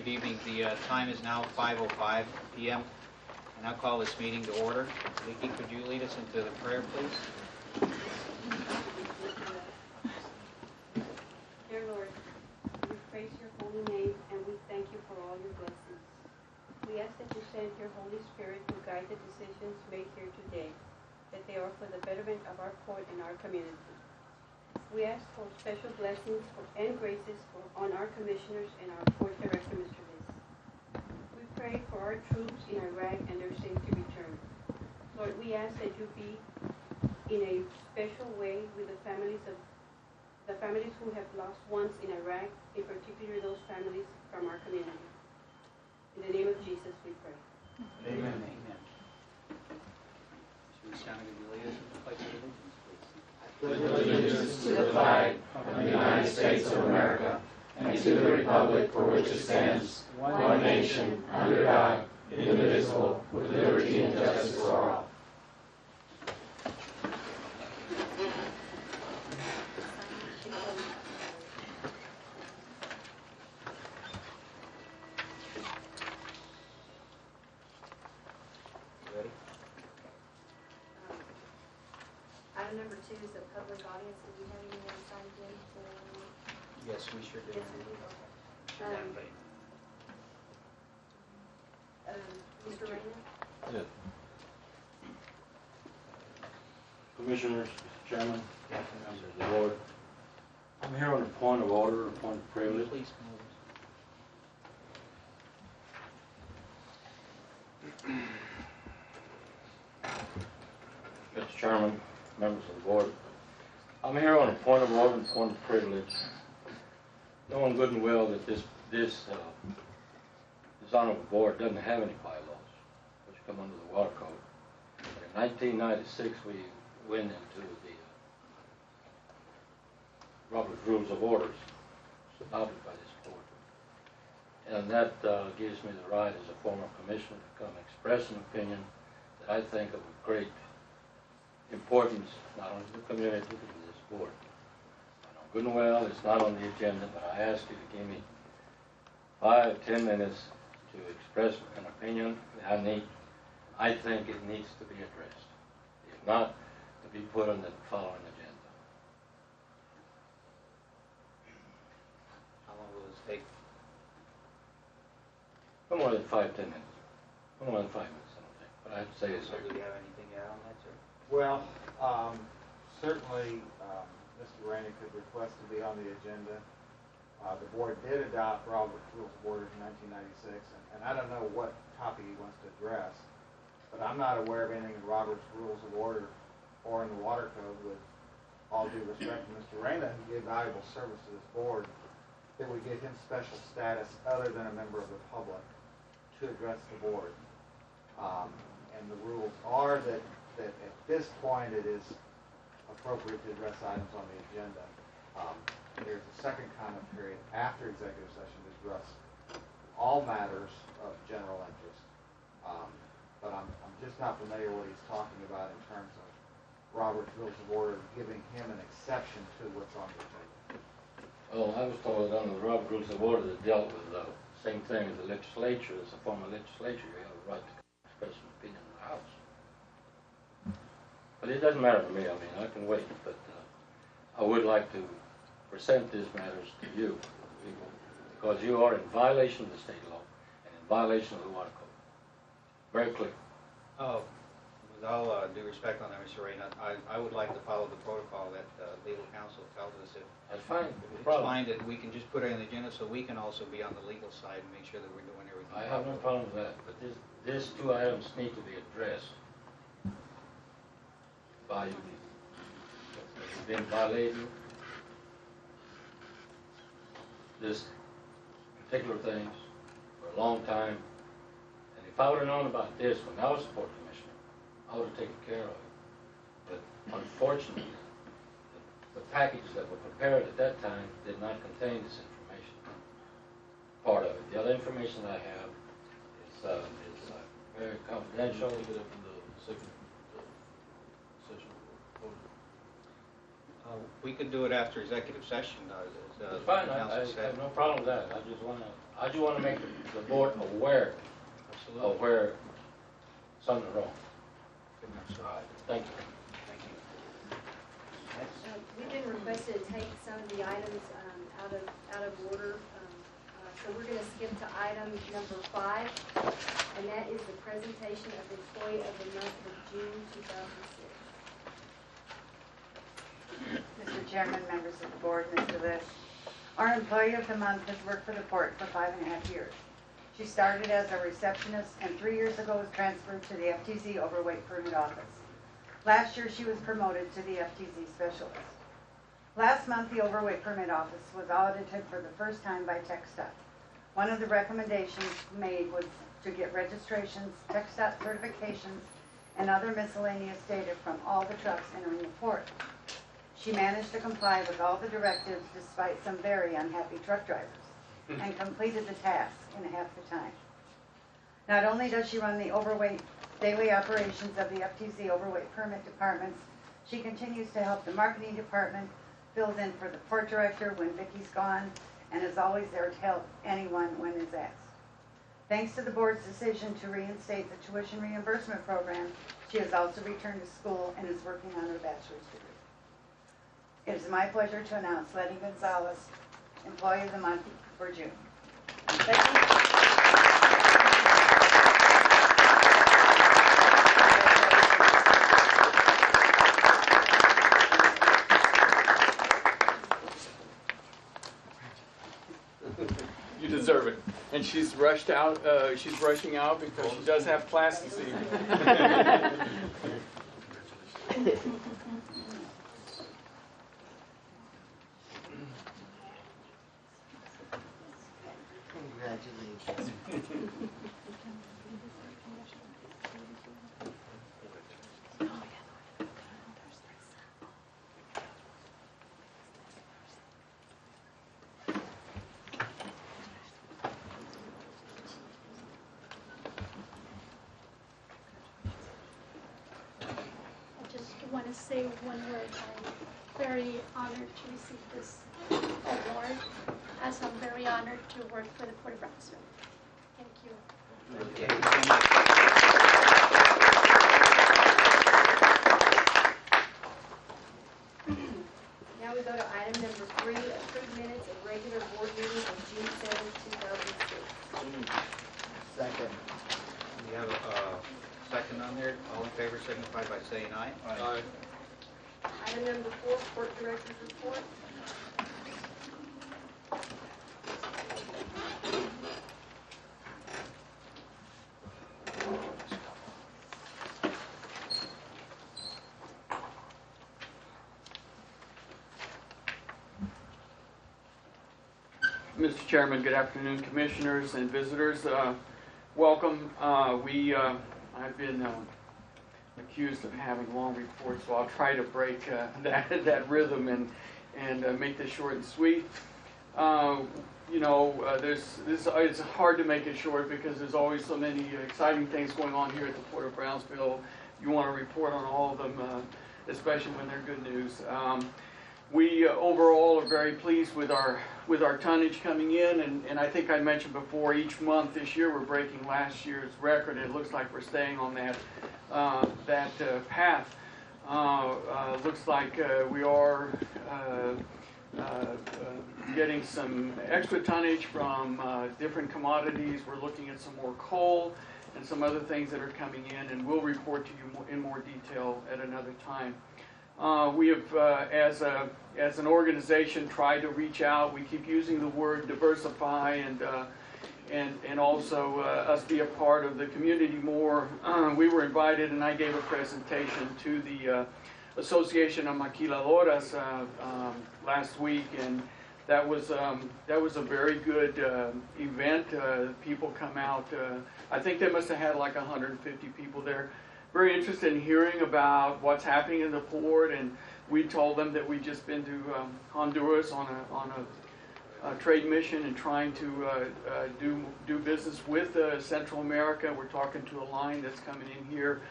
Good evening. The time is now 5:05 p.m. And I'll call this meeting to order. Vicki, could you lead us into the prayer, please? Dear Lord, we praise your holy name and we thank you for all your blessings. We ask that you send your Holy Spirit to guide the decisions made here today, that they are for the betterment of our court and our community. We ask for special blessings and graces on our commissioners and our court director, Mr. Liz. We pray for our troops in Iraq and their safety return. Lord, we ask that you be in a special way with the families who have lost ones in Iraq, in particular those families from our community. In the name of Jesus, we pray. Amen. Amen. Should we stand and give you lead us in the pledge of allegiance, please? Allegiance to the flag of the United States of America and to the republic for which it stands, one nation, under God, indivisible, with liberty and justice for all. Item number 2 is a public audience. Do we have anyone signed in for? Yes, we sure do. Yes, we do. Okay. Mr. Rayner? Yeah. Commissioners, Mr. Chairman, members of the board, I'm here on a point of order, a point of privilege. Please come over. Mr. Chairman, members of the board, I'm here on a point of order and point of privilege, knowing good and well that this honorable board doesn't have any bylaws which come under the Water Code. But in 1996, we went into the Robert's Rules of Orders adopted by this board. And that gives me the right as a former commissioner to come express an opinion that I think of great importance, not only to the community, but to this board. I know good and well it's not on the agenda, but I ask you to give me 5-10 minutes to express an opinion that I think it needs to be addressed. If not, to be put on the following agenda. How long will this take? No more than 5-10 minutes. No more than 5 minutes, I don't think. But I have to say is, So do you have anything to add on that, sir? Well, certainly Mr. Rainey could request to be on the agenda. The board did adopt Robert's Rules of Order in 1996, and I don't know what topic he wants to address, but I'm not aware of anything in Robert's Rules of Order or in the Water Code, with all due respect to Mr. Rainey, who gave valuable service to this board, that would give him special status other than a member of the public to address the board. And the rules are that at this point it is appropriate to address items on the agenda. There's a second comment period after executive session to address all matters of general interest. But I'm just not familiar what he's talking about in terms of Robert's Rules of Order giving him an exception to what's on the agenda. well, I was told that under the Robert's Rules of Order that dealt with the same thing as the legislature. As a former legislature, you have a right to express an opinion in the House. But it doesn't matter to me. I mean, I can wait. But I would like to present these matters to you, people, because you are in violation of the state law and in violation of the Water Code. Very clear. Oh, with all due respect on that, Mr. Rainey, I would like to follow the protocol that legal counsel tells us if That's fine. it's No problem. fine that we can just put it on the agenda so we can also be on the legal side and make sure that we're doing everything. I have no problem with that. But these two items need to be addressed by you. You've been violating this particular things for a long time. And if I would have known about this when I was Port Commissioner, I would have taken care of it. But unfortunately, the package that was prepared at that time did not contain this information. Part of it. The other information I have is very confidential. Take it up in the second session. We could do it after executive session, though. It's fine, I council said. have no problem with that. I just wanna make the board aware Absolutely. of where something's wrong. Good. All right, thank you. Thank you. We've been requested to take some of the items out of order. So we're going to skip to item number 5, and that is the presentation of Employee of the Month of June 2006. Mr. Chairman, members of the board, Mr. Lish. Our Employee of the Month has worked for the port for 5.5 years. She started as a receptionist and 3 years ago was transferred to the FTZ Overweight Permit Office. Last year she was promoted to the FTZ Specialist. Last month the Overweight Permit Office was audited for the first time by TxDOT. One of the recommendations made was to get registrations, TxDOT certifications, and other miscellaneous data from all the trucks entering the port. She managed to comply with all the directives despite some very unhappy truck drivers and completed the task in half the time. Not only does she run the overweight daily operations of the FTZ Overweight Permit Departments, she continues to help the marketing department, fills in for the port director when Vicky's gone, and is always there to help anyone when is asked. Thanks to the board's decision to reinstate the tuition reimbursement program, she has also returned to school and is working on her bachelor's degree. It is my pleasure to announce Letty Gonzalez, Employee of the Month for June. You deserve it. And she's rushed out. She's rushing out because she does have class this evening. Congratulations. I just want to say one word. I'm very honored to receive this award, as I'm very honored to work for the Port of Brownsville. Thank you. Now we go to item number 3, approved minutes of regular board meeting of June 7th, 2006. Second. We have a second on there. All in favor signify by saying aye. Aye. Item number 4, court director's report. Mr. Chairman, good afternoon, commissioners and visitors. Welcome. I've been accused of having long reports, so I'll try to break that rhythm and make this short and sweet. It's hard to make it short because there's always so many exciting things going on here at the Port of Brownsville. You want to report on all of them, especially when they're good news. We overall are very pleased with our tonnage coming in, and I think I mentioned before, each month this year we're breaking last year's record. It looks like we're staying on that path. Looks like we are getting some extra tonnage from different commodities. We're looking at some more coal and some other things that are coming in, and we'll report to you in more detail at another time. We have, as an organization, tried to reach out. We keep using the word diversify and also us be a part of the community more. We were invited, and I gave a presentation to the Association of Maquiladoras last week, and that was a very good event. People come out. I think they must have had like 150 people there. Very interested in hearing about what's happening in the port, and we told them that we'd just been to Honduras on a trade mission and trying to do business with Central America. We're talking to a line that's coming in here.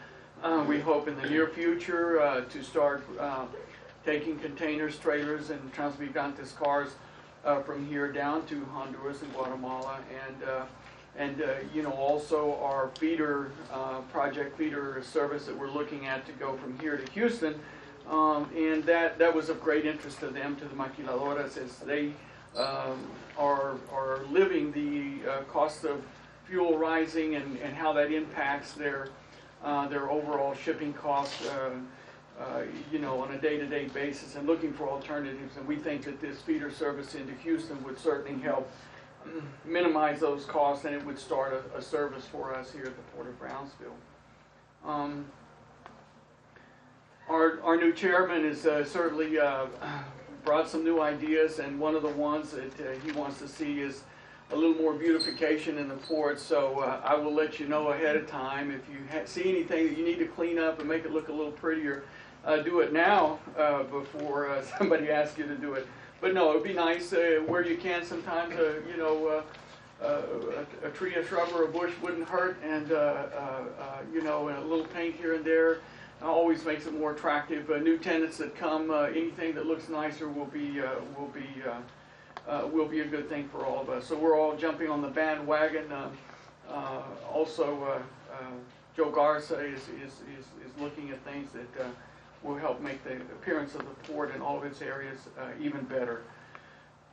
We hope in the near future to start taking containers, trailers, and Transmigrantes cars from here down to Honduras and Guatemala, and you know, also our feeder project feeder service that we're looking at to go from here to Houston, and that was of great interest to them, to the maquiladoras, as they are living the cost of fuel rising and how that impacts their overall shipping costs, you know, on a day-to-day basis, and looking for alternatives. And we think that this feeder service into Houston would certainly help minimize those costs, and it would start a service for us here at the Port of Brownsville. Our new chairman has certainly brought some new ideas, and one of the ones that he wants to see is a little more beautification in the port. So I will let you know ahead of time if you see anything that you need to clean up and make it look a little prettier. Do it now before somebody asks you to do it. But no, it would be nice where you can. Sometimes, you know, a tree, a shrub, or a bush wouldn't hurt, and you know, a little paint here and there always makes it more attractive. New tenants that come, anything that looks nicer will be a good thing for all of us. So we're all jumping on the bandwagon. Also, Joe Garza is looking at things that will help make the appearance of the port in all of its areas even better.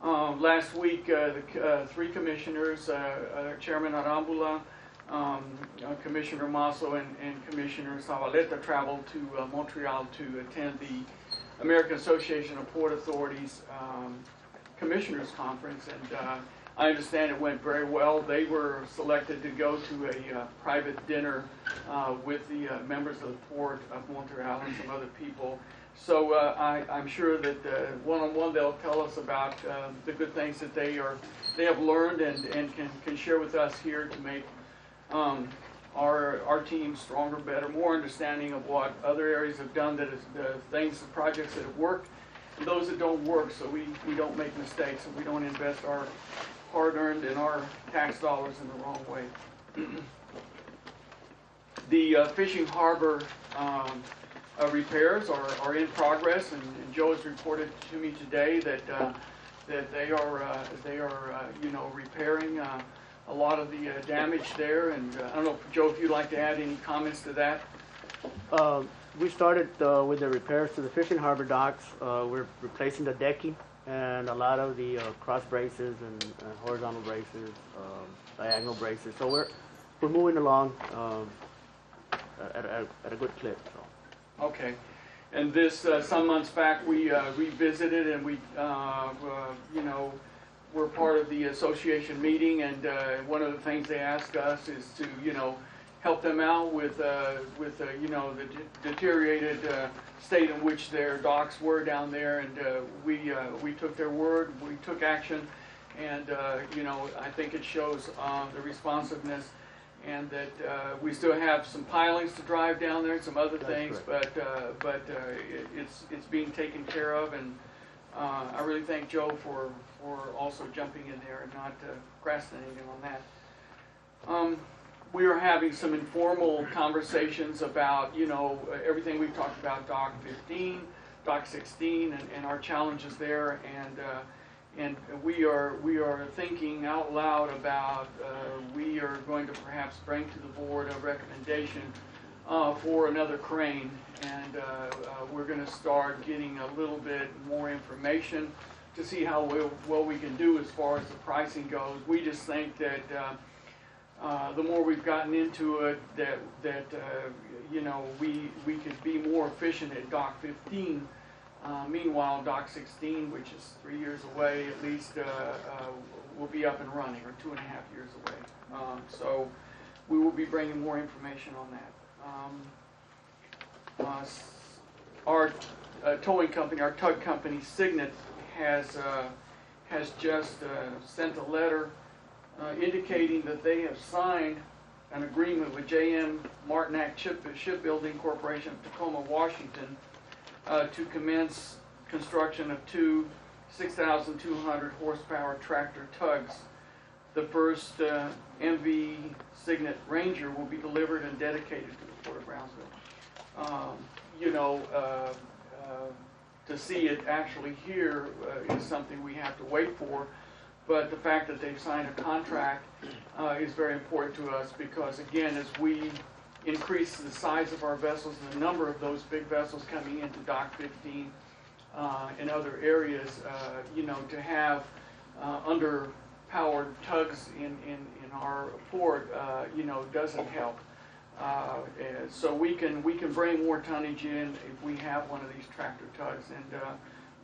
Last week, the three commissioners, Chairman Arambula, Commissioner Masso, and Commissioner Zavaleta traveled to Montreal to attend the American Association of Port Authorities Commissioners Conference, and I understand it went very well. They were selected to go to a private dinner with the members of the Port of Montreal and some other people. So I'm sure that one-on-one they'll tell us about the good things that they have learned and can share with us here to make our team stronger, better, more understanding of what other areas have done, that is the things, the projects that have worked, and those that don't work, so we don't make mistakes and we don't invest our hard-earned and our tax dollars in the wrong way. The fishing harbor repairs are in progress, and Joe has reported to me today that they are you know, repairing a lot of the damage there. And I don't know, Joe, if you'd like to add any comments to that. We started with the repairs to the fishing harbor docks. We're replacing the decking and a lot of the cross braces and horizontal braces, diagonal braces. So we're moving along at a good clip. So. Okay. And this, some months back, we revisited, and we, you know, we're part of the association meeting, and one of the things they asked us is to, you know, help them out with you know, the deteriorated state in which their docks were down there, and we took their word, we took action, and you know, I think it shows the responsiveness, and that we still have some pilings to drive down there, some other things, but it's being taken care of, and I really thank Joe for also jumping in there and not procrastinating on that. We are having some informal conversations about, you know, everything we've talked about, Dock 15, Dock 16, and our challenges there, and we are thinking out loud about we are going to perhaps bring to the board a recommendation for another crane, and we're going to start getting a little bit more information to see how well we can do as far as the pricing goes. We just think that the more we've gotten into it, that you know, we could be more efficient at Dock 15. Meanwhile, Dock 16, which is 3 years away at least, will be up and running, or 2.5 years away. So we will be bringing more information on that. Our towing company, our tug company, Signet, has just sent a letter indicating that they have signed an agreement with J.M. Martinak Shipbuilding Corporation of Tacoma, Washington, to commence construction of two 6,200 horsepower tractor tugs. The first MV Signet Ranger will be delivered and dedicated to the Port of Brownsville. You know, to see it actually here is something we have to wait for. But the fact that they've signed a contract is very important to us because, again, as we increase the size of our vessels and the number of those big vessels coming into Dock 15 and other areas, you know, to have underpowered tugs in our port, you know, doesn't help. So we can bring more tonnage in if we have one of these tractor tugs,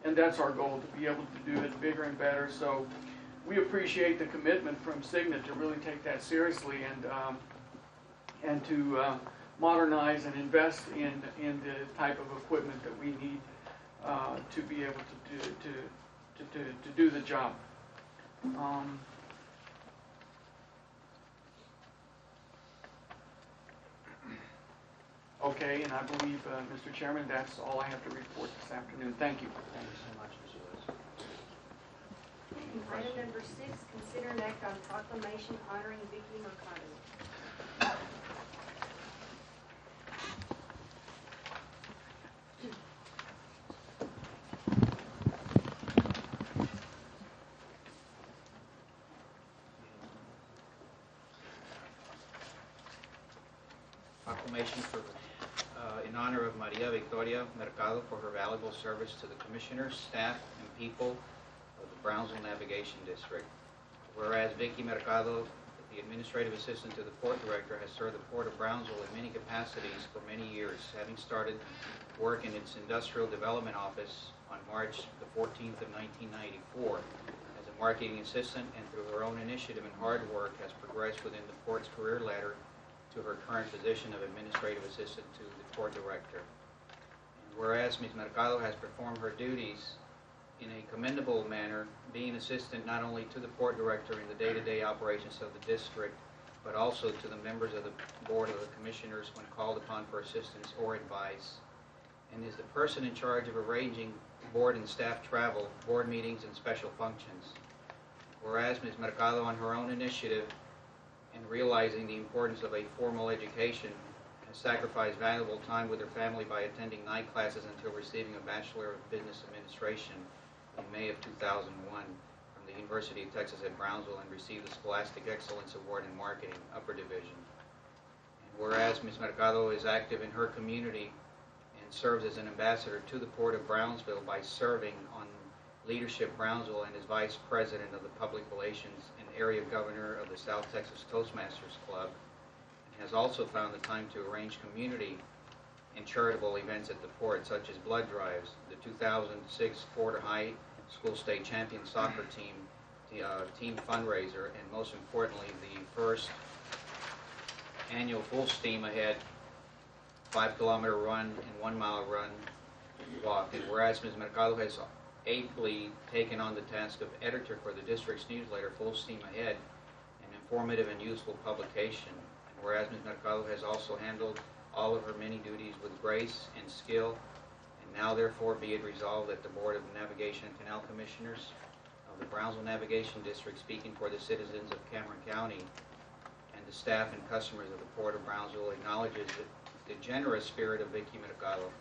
and that's our goal, to be able to do it bigger and better. So we appreciate the commitment from Signet to really take that seriously and to modernize and invest in the type of equipment that we need to be able to do the job. Okay, and I believe, Mr. Chairman, that's all I have to report this afternoon. Thank you. Thank you so much, Mr. Lewis. Item number 6, consider an act on proclamation honoring Vicky Mercado. Proclamation in honor of Maria Victoria Mercado for her valuable service to the commissioners, staff, and people of the Brownsville Navigation District. Whereas Vicky Mercado, the administrative assistant to the port director, has served the Port of Brownsville in many capacities for many years, having started work in its industrial development office on March the 14th of 1994 as a marketing assistant, and through her own initiative and hard work has progressed within the port's career ladder to her current position of administrative assistant to the port director. And whereas Ms. Mercado has performed her duties in a commendable manner, being assistant not only to the port director in the day-to-day operations of the district, but also to the members of the board of the commissioners when called upon for assistance or advice, and is the person in charge of arranging board and staff travel, board meetings, and special functions. Whereas Ms. Mercado, on her own initiative, and realizing the importance of a formal education, has sacrificed valuable time with her family by attending night classes until receiving a Bachelor of Business Administration in May of 2001 from the University of Texas at Brownsville, and received the Scholastic Excellence Award in Marketing, Upper Division. And whereas Ms. Mercado is active in her community and serves as an ambassador to the Port of Brownsville by serving on Leadership Brownsville and is Vice President of the Public Relations and Area Governor of the South Texas Toastmasters Club, and has also found the time to arrange community and charitable events at the port, such as blood drives, the 2006 Florida High School State Champion Soccer Team, team fundraiser, and most importantly, the first annual Full Steam Ahead 5-kilometer run and 1-mile run walk. And whereas Ms. Mercado has ably taken on the task of editor for the district's newsletter, Full Steam Ahead, an informative and useful publication. And whereas Ms. Mercado has also handled all of her many duties with grace and skill, and now therefore be it resolved that the Board of Navigation and Canal Commissioners of the Brownsville Navigation District, speaking for the citizens of Cameron County and the staff and customers of the Port of Brownsville, acknowledges the generous spirit of Vicky Mercado.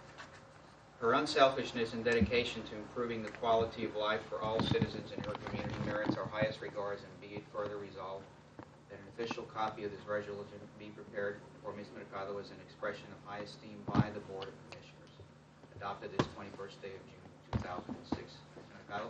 Her unselfishness and dedication to improving the quality of life for all citizens in her community merits our highest regards, and be it further resolved that an official copy of this resolution be prepared for Ms. Mercado as an expression of high esteem by the Board of Commissioners, adopted this 21st day of June 2006. Ms. Mercado.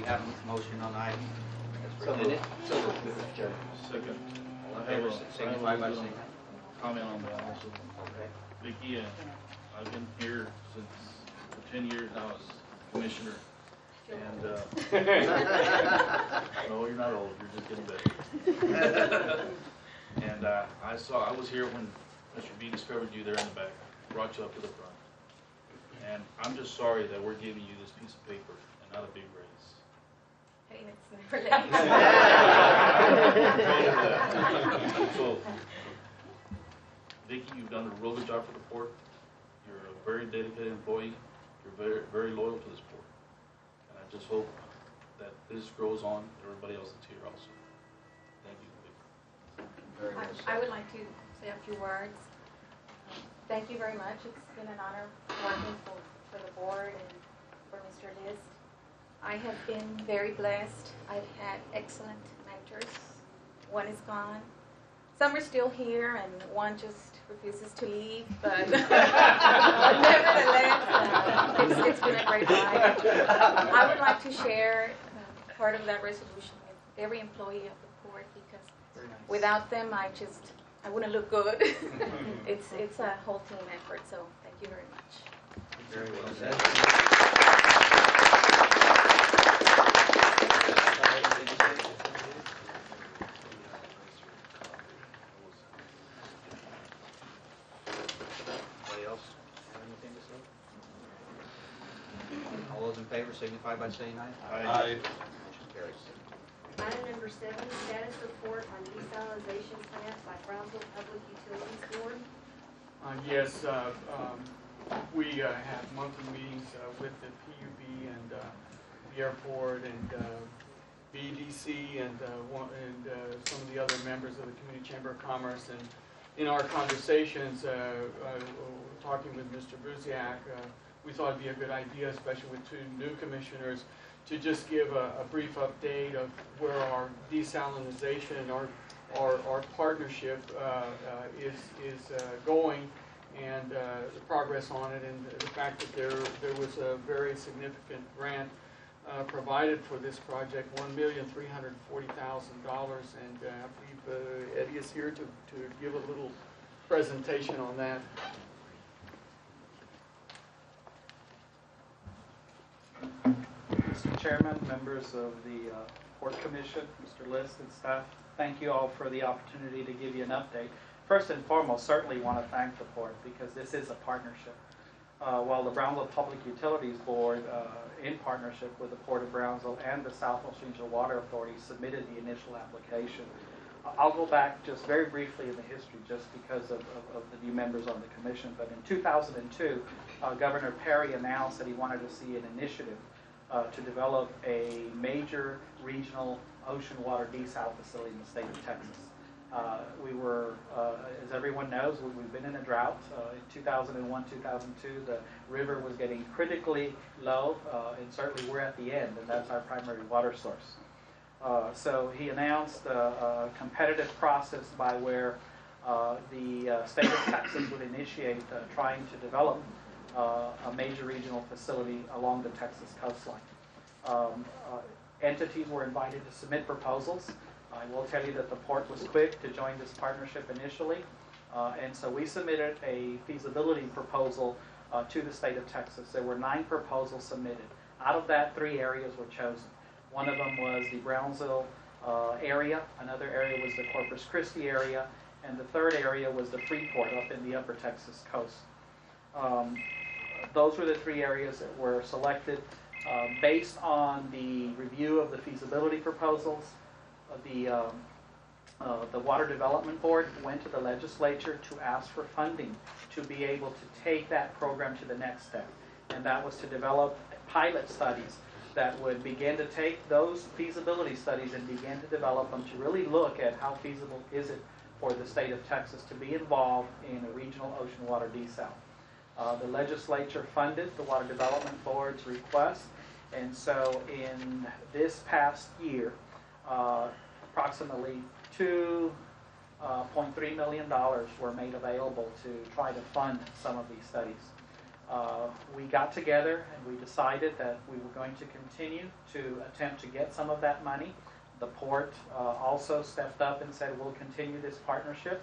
Have a motion on item as presented. Second. All in favor, signify by saying Comment on that also. okay. Vicki, I've been here for 10 years now as commissioner, and no, you're not old. You're just getting better. And I was here when Mr. B discovered you there in the back, brought you up to the front, and I'm just sorry that we're giving you this piece of paper and not a big raise. Hey, it's never that. So Vicki, you've done a real good job for the port. You're a very dedicated employee. You're very, very loyal to this port. And I just hope that this grows on to everybody else that's here also. Thank you, Vicki. Very well said. I would like to say a few words. Thank you very much. It's been an honor working for the board and for Mr. List. I have been very blessed. I've had excellent mentors. One is gone. Some are still here, and one just refuses to leave. But nevertheless, it's been a great ride. I would like to share part of that resolution with every employee of the port because without them, I wouldn't look good. It's a whole team effort. So thank you very much. Very well said. Anybody else have anything to say? All those in favor signify by saying aye. Aye. Motion carries. Item number 7, status report on desalination plant by Brownsville Public Utilities Board. Yes, we have monthly meetings with the PUB and the airport and BDC and some of the other members of the Community Chamber of Commerce. And in our conversations, talking with Mr. Buziak, we thought it'd be a good idea, especially with 2 new commissioners, to just give a brief update of where our desalinization, our partnership is going, and the progress on it, and the fact that there was a very significant grant provided for this project, $1,340,000, and Eddie is here to give a little presentation on that. Mr. Chairman, members of the Port Commission, Mr. List and staff, thank you all for the opportunity to give you an update. First and foremost, certainly want to thank the Port because this is a partnership. While the Brownsville Public Utilities Board, in partnership with the Port of Brownsville and the South Most Regional Water Authority, submitted the initial application. I'll go back just very briefly in the history just because of the new members on the commission. But in 2002, Governor Perry announced that he wanted to see an initiative to develop a major regional ocean water desal facility in the state of Texas. We were, as everyone knows, we've been in a drought. In 2001, 2002, the river was getting critically low, and certainly we're at the end, and that's our primary water source. So he announced a competitive process by where the state of Texas would initiate trying to develop a major regional facility along the Texas coastline. Entities were invited to submit proposals. I will tell you that the port was quick to join this partnership initially, and so we submitted a feasibility proposal to the state of Texas. There were 9 proposals submitted. Out of that, 3 areas were chosen. One of them was the Brownsville area, another area was the Corpus Christi area, and the third area was the Freeport up in the upper Texas coast. Those were the 3 areas that were selected based on the review of the feasibility proposals. The Water Development Board went to the legislature to ask for funding to be able to take that program to the next step, and that was to develop pilot studies that would begin to take those feasibility studies and begin to develop them to really look at how feasible is it for the state of Texas to be involved in a regional ocean water desal. The legislature funded the Water Development Board's request, and so in this past year, approximately $2.3 million were made available to try to fund some of these studies. We got together and we decided that we were going to continue to attempt to get some of that money. The port also stepped up and said we'll continue this partnership,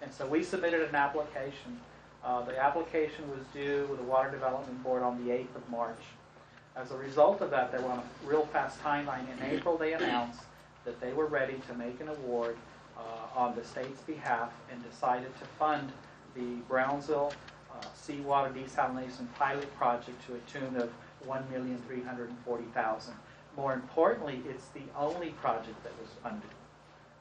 and so we submitted an application. The application was due with the Water Development Board on the 8th of March. As a result of that, they were on a real fast timeline. In April, they announced that they were ready to make an award on the state's behalf and decided to fund the Brownsville seawater desalination pilot project to a tune of $1,340,000. More importantly, it's the only project that was funded.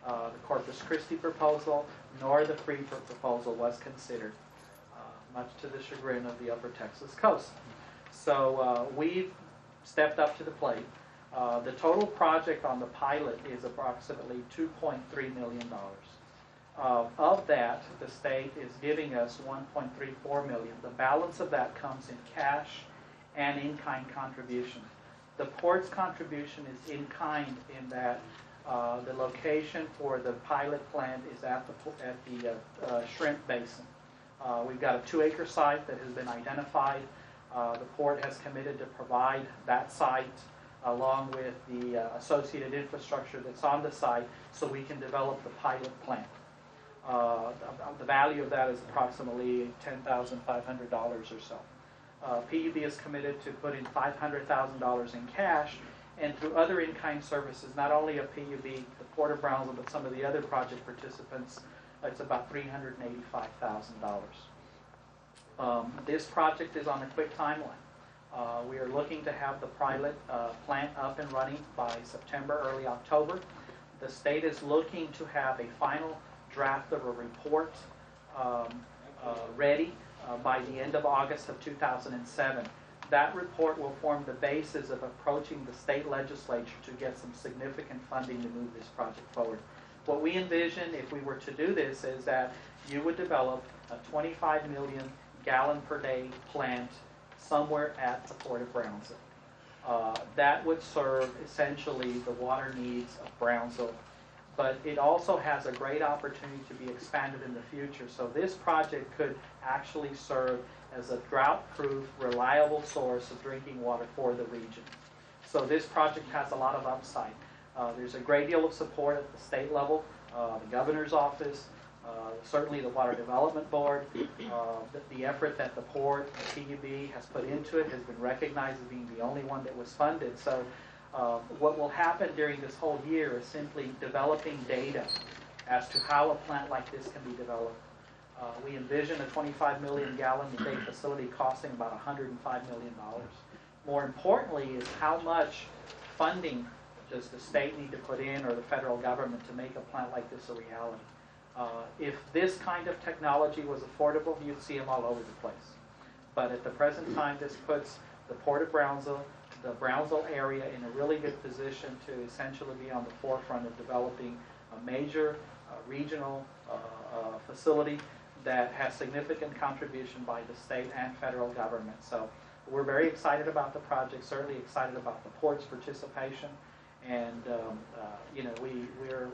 the Corpus Christi proposal nor the Freeport proposal was considered, much to the chagrin of the Upper Texas coast. So we've stepped up to the plate. The total project on the pilot is approximately $2.3 million. Of that, the state is giving us $1.34 million. The balance of that comes in cash and in-kind contribution. The port's contribution is in-kind in that the location for the pilot plant is at the shrimp basin. We've got a 2-acre site that has been identified. The port has committed to provide that site along with the associated infrastructure that's on the site so we can develop the pilot plant. The value of that is approximately $10,500 or so. PUB is committed to putting $500,000 in cash, and through other in-kind services, not only of PUB, the Port of Brownsville, but some of the other project participants, it's about $385,000. This project is on a quick timeline. We are looking to have the pilot plant up and running by September, early October. The state is looking to have a final draft of a report ready by the end of August of 2007. That report will form the basis of approaching the state legislature to get some significant funding to move this project forward. What we envision if we were to do this is that you would develop a 25 million gallon per day plant somewhere at the Port of Brownsville. That would serve essentially the water needs of Brownsville, but it also has a great opportunity to be expanded in the future. So this project could actually serve as a drought-proof, reliable source of drinking water for the region. So this project has a lot of upside. There's a great deal of support at the state level, the governor's office, certainly the Water Development Board. The effort that the port, the PUB, has put into it has been recognized as being the only one that was funded. So what will happen during this whole year is simply developing data as to how a plant like this can be developed. We envision a 25 million gallon a day facility costing about $105 million. More importantly is how much funding does the state need to put in, or the federal government, to make a plant like this a reality. If this kind of technology was affordable, you'd see them all over the place. But at the present time, this puts the Port of Brownsville, the Brownsville area, in a really good position to essentially be on the forefront of developing a major regional facility that has significant contribution by the state and federal government. So we're very excited about the project, certainly excited about the port's participation, and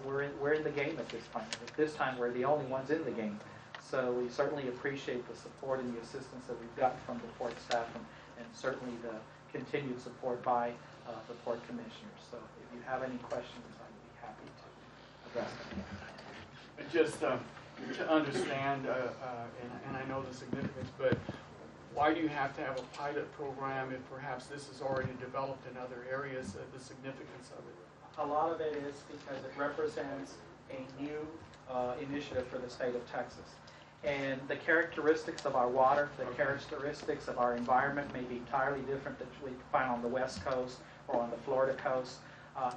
we're in the game at this time. At this time, we're the only ones in the game. So we certainly appreciate the support and the assistance that we've gotten from the port staff, and certainly the continued support by the port commissioners. So if you have any questions, I'd be happy to address them. Just to understand, and I know the significance, but why do you have to have a pilot program if perhaps this is already developed in other areas, the significance of it? A lot of it is because it represents a new initiative for the state of Texas. And the characteristics of our water, the characteristics of our environment may be entirely different than we find on the West Coast or on the Florida coast.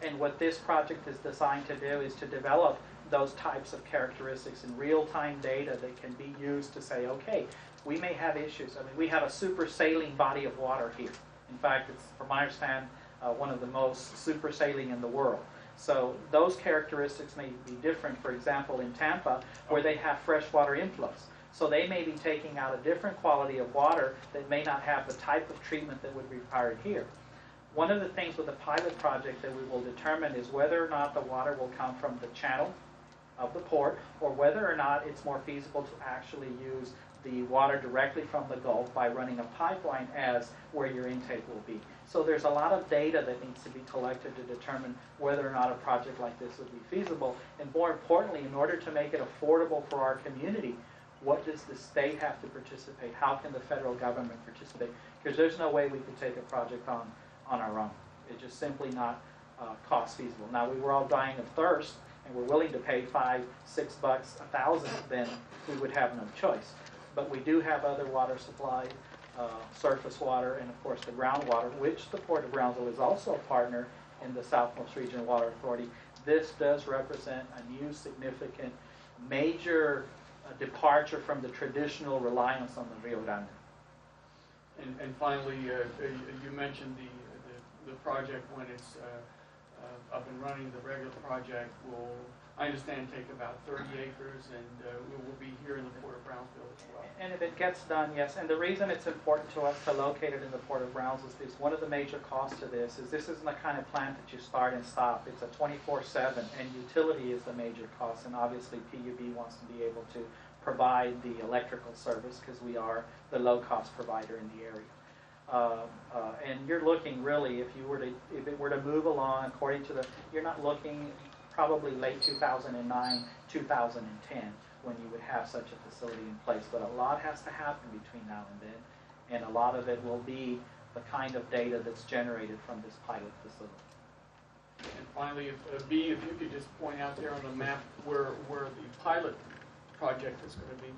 And what this project is designed to do is to develop those types of characteristics in real-time data that can be used to say, okay, we may have issues. I mean, we have a super saline body of water here. In fact, it's, from my understanding, one of the most super saline in the world. So those characteristics may be different, for example, in Tampa, where they have freshwater inflows. So they may be taking out a different quality of water that may not have the type of treatment that would be required here. One of the things with the pilot project that we will determine is whether or not the water will come from the channel of the port, or whether or not it's more feasible to actually use the water directly from the Gulf by running a pipeline as where your intake will be. So there's a lot of data that needs to be collected to determine whether or not a project like this would be feasible. And more importantly, in order to make it affordable for our community, what does the state have to participate? How can the federal government participate? Because there's no way we could take a project on our own. It's just simply not cost feasible. Now, we were all dying of thirst, and we're willing to pay $5, $6, $1,000, then we would have no choice. But we do have other water supply, surface water, and of course the groundwater, which the Port of Brownsville is also a partner in the Southmost Regional Water Authority. this does represent a new significant major departure from the traditional reliance on the Rio Grande. And finally, you mentioned the project when it's up and running. The regular project will, I understand, take about 30 acres, and we will be here in the Port of Brownsville as well. And if it gets done, yes. And the reason it's important to us to locate it in the Port of Brownsville is one of the major costs to this isn't the kind of plant that you start and stop. It's a 24/7, and utility is the major cost. And obviously, PUB wants to be able to provide the electrical service because we are the low-cost provider in the area. And you're looking really, if it were to move along according to you're not looking probably late 2009, 2010 when you would have such a facility in place. But a lot has to happen between now and then, and a lot of it will be the kind of data that's generated from this pilot facility. And finally, B, if you could just point out there on the map where the pilot project is going to be,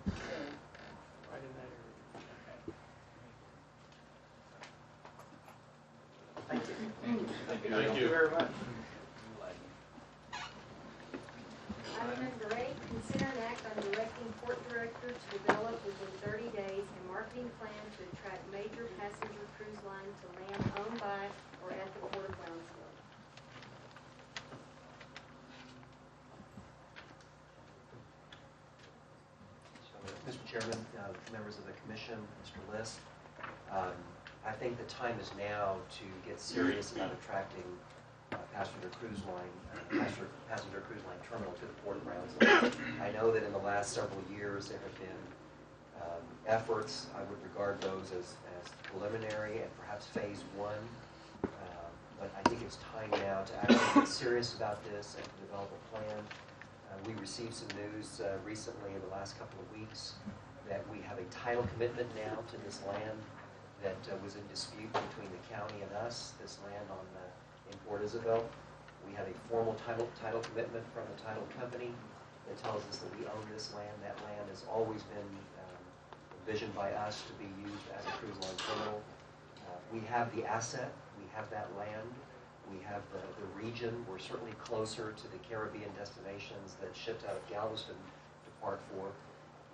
right in that area. Thank you. Thank you. Very much. Item number 8, consider an act on directing port director to develop within 30 days a marketing plan to attract major passenger cruise line to land owned by or at the Port of Brownsville. Mr. Chairman, members of the Commission, Mr. List, I think the time is now to get serious about attracting passenger cruise line terminal to the Port of Brownsville. I know that in the last several years there have been efforts. I would regard those as preliminary and perhaps phase one. But I think it's time now to actually get serious about this and to develop a plan. We received some news recently in the last couple of weeks that we have a title commitment now to this land that was in dispute between the county and us, this land in Port Isabel. We have a formal title commitment from the title company that tells us that we own this land. That land has always been envisioned by us to be used as a cruise line terminal. We have the asset, we have that land, we have the region. We're certainly closer to the Caribbean destinations that shipped out of Galveston depart for.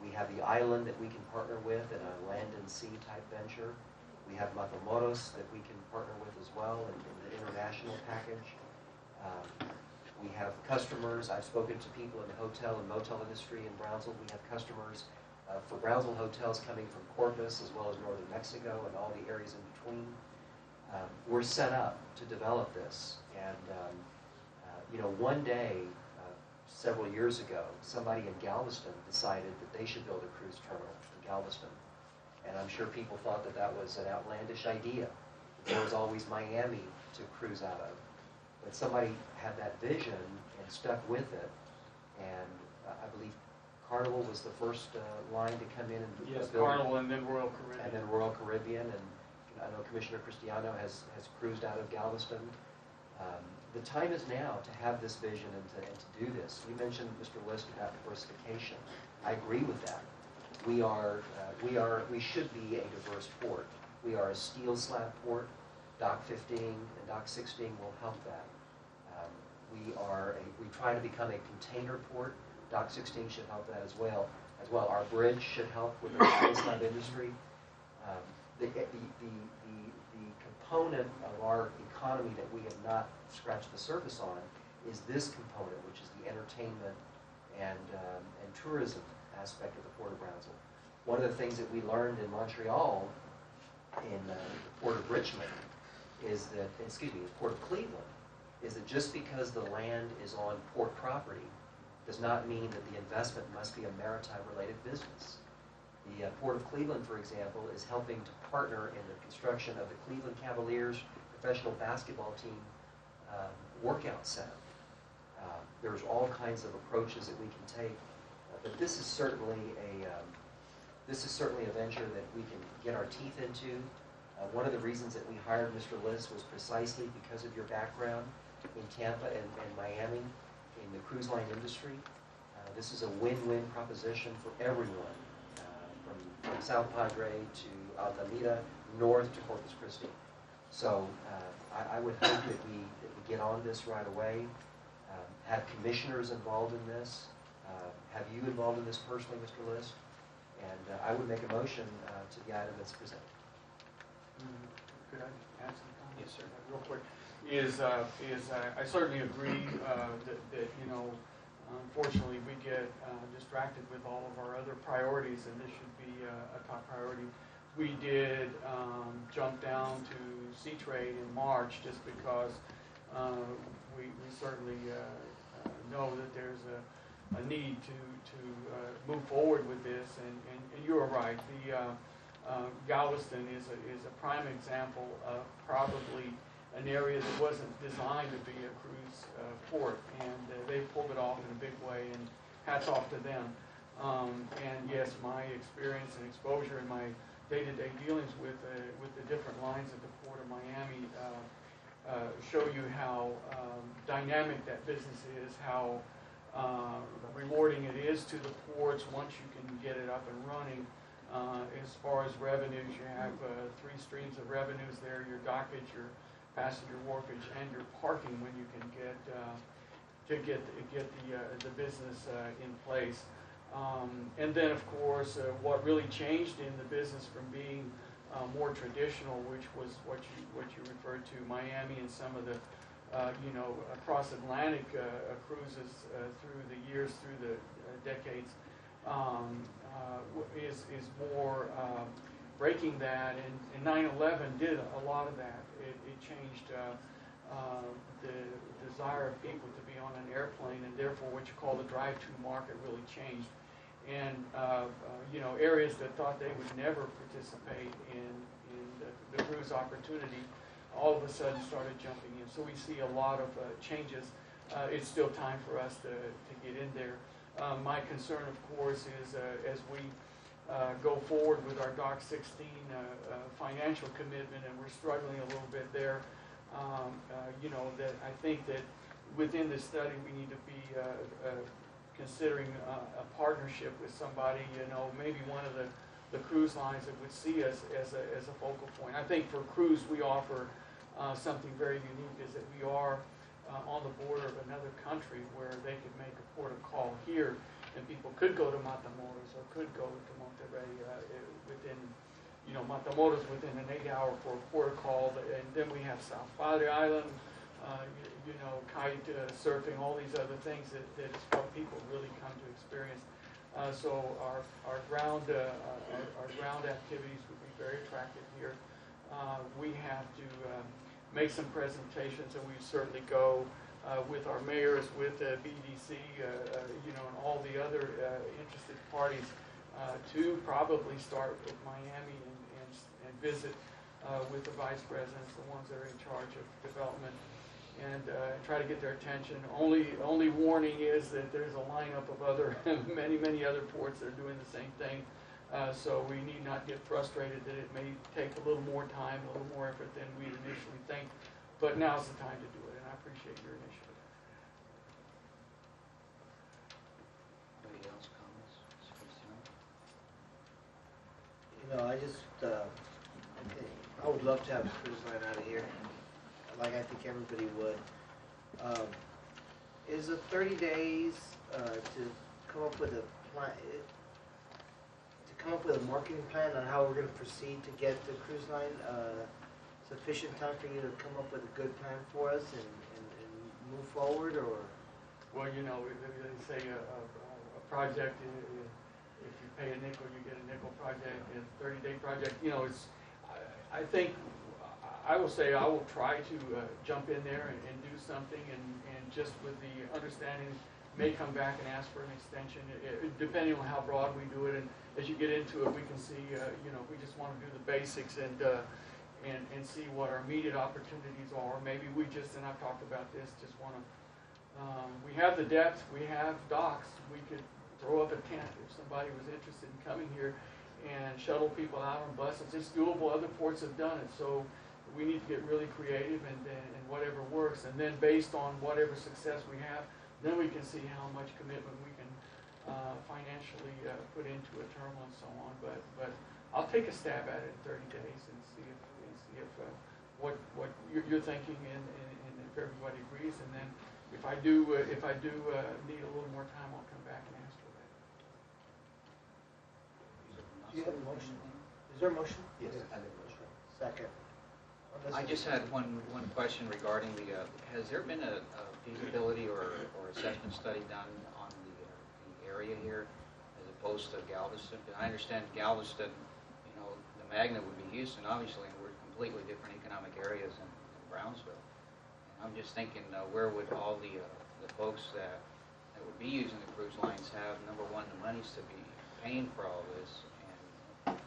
We have the island that we can partner with in a land and sea type venture. We have Matamoros that we can partner with as well in the international package. We have customers. I've spoken to people in the hotel and motel industry in Brownsville. We have customers for Brownsville hotels coming from Corpus as well as northern Mexico and all the areas in between. We're set up to develop this. And, one day, several years ago, somebody in Galveston decided that they should build a cruise terminal in Galveston. And I'm sure people thought that that was an outlandish idea. There was always Miami to cruise out of. But somebody had that vision and stuck with it. And I believe Carnival was the first line to come in and yes, build. Carnival and then Royal Caribbean. And then Royal Caribbean. And I know Commissioner Cristiano has cruised out of Galveston. The time is now to have this vision and to do this. You mentioned, Mr. List, about diversification. I agree with that. We should be a diverse port. We are a steel slab port. Dock 15 and Dock 16 will help that. We try to become a container port. Dock 16 should help that as well. Our bridge should help with the steel slab industry. The component of our economy that we have not scratched the surface on is this component, which is the entertainment and tourism aspect of the Port of Brownsville. One of the things that we learned in Montreal, in the Port of Richmond, the Port of Cleveland, is that just because the land is on port property does not mean that the investment must be a maritime-related business. The Port of Cleveland, for example, is helping to partner in the construction of the Cleveland Cavaliers professional basketball team workout center. There's all kinds of approaches that we can take, but this is certainly a venture that we can get our teeth into. One of the reasons that we hired Mr. List was precisely because of your background in Tampa and Miami in the cruise line industry. This is a win-win proposition for everyone, from South Padre to Altamira, north to Corpus Christi. So I would hope that we get on this right away. have commissioners involved in this, have you involved in this personally, Mr. List? And I would make a motion to the item that's presented. Could I add some comments? Yes, sir. Real quick, I certainly agree that unfortunately we get distracted with all of our other priorities, and this should be a top priority. We did jump down to C-Trade in March just because we certainly know that there's a need to move forward with this, and you are right. The Galveston is a prime example of probably an area that wasn't designed to be a cruise port, and they pulled it off in a big way, and hats off to them. And yes, my experience and exposure in my day-to-day dealings with the different lines at the Port of Miami show you how dynamic that business is, how rewarding it is to the ports once you can get it up and running. As far as revenues, you have 3 streams of revenues there: your dockage, your passenger wharfage, and your parking when you can get the business in place. And then, of course, what really changed in the business from being more traditional, which was what you referred to, Miami and some of the cross-Atlantic cruises through the years, through the decades, is more breaking that, and 9/11 did a lot of that. It changed the desire of people to be on an airplane, and therefore what you call the drive-to market really changed. And areas that thought they would never participate in the cruise opportunity, all of a sudden started jumping in. So we see a lot of changes. It's still time for us to get in there. My concern, of course, is as we go forward with our Doc 16 financial commitment, and we're struggling a little bit there, that I think that within this study we need to be considering a partnership with somebody, maybe one of the cruise lines that would see us as a focal point. I think for cruise we offer something very unique, is that we are on the border of another country where they could make a port of call here, and people could go to Matamoros or could go to Monterrey within, Matamoros within an 8-hour for a port of call, and then we have South Padre Island, kite surfing, all these other things that is what people really come to experience. So our ground activities would be very attractive here. We have to make some presentations, and we certainly go with our mayors, with BDC, and all the other interested parties to probably start with Miami and visit with the vice presidents, the ones that are in charge of development, and try to get their attention. Only warning is that there's a lineup of other many other ports that are doing the same thing. So we need not get frustrated that it may take a little more time, a little more effort than we initially think. But now's the time to do it, and I appreciate your initiative. Anybody else comments? I would love to have a cruise line out of here, like I think everybody would. Is it 30 days to come up with a plan, a marketing plan on how we're going to proceed to get the cruise line sufficient time for you to come up with a good plan for us and move forward, or? Well, they say a project, if you pay a nickel, you get a nickel project, and a 30-day project, I think, I will say I will try to jump in there and do something, and just with the understanding, may come back and ask for an extension, depending on how broad we do it. And as you get into it, we can see, we just want to do the basics and see what our immediate opportunities are. Maybe we just, and I've talked about this, just want to, we have the depth, we have docks, we could throw up a tent if somebody was interested in coming here and shuttle people out on buses. It's doable, other ports have done it, so we need to get really creative and whatever works, and then based on whatever success we have, then we can see how much commitment we can financially put into a terminal and so on. But I'll take a stab at it in 30 days and see if what you're thinking and if everybody agrees, and then If I do need a little more time, I'll come back and ask for that. Do you have a motion? Is there a motion? Yes, I make a motion. Second. I just had one question regarding has there been a feasibility or assessment study done on the area here as opposed to Galveston? Because I understand Galveston, the magnet would be Houston, obviously, and we're completely different economic areas in Brownsville. And I'm just thinking, where would all the folks that would be using the cruise lines have, number one, the monies to be paying for all this, and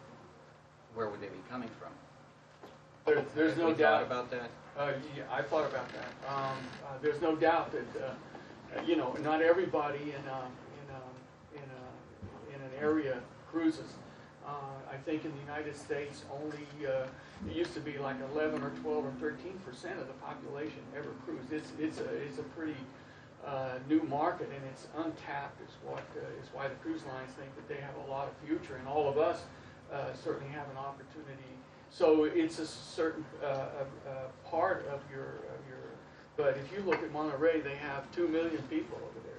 where would they be coming from? There's no Have we doubt thought about that. Yeah, I thought about that. There's no doubt that not everybody in an area cruises. I think in the United States, only it used to be like 11 or 12 or 13% of the population ever cruised. It's a pretty new market, and it's untapped. Is why the cruise lines think that they have a lot of future, and all of us certainly have an opportunity. So it's a certain part of your. But if you look at Monterey, they have 2 million people over there.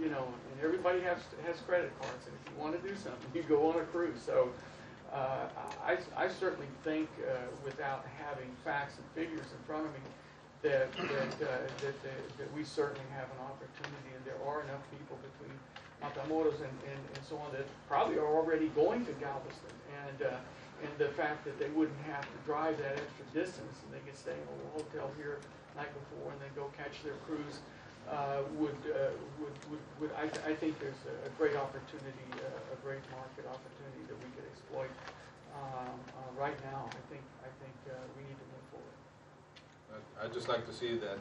And everybody has credit cards, and if you want to do something, you go on a cruise. So I certainly think, without having facts and figures in front of me, that we certainly have an opportunity, and there are enough people between Matamoros and so on that probably are already going to Galveston, and the fact that they wouldn't have to drive that extra distance, and they could stay in a little hotel here the night before and then go catch their cruise, I think there's a great opportunity, a great market opportunity that we could exploit right now. I think we need to move forward. I'd just like to see that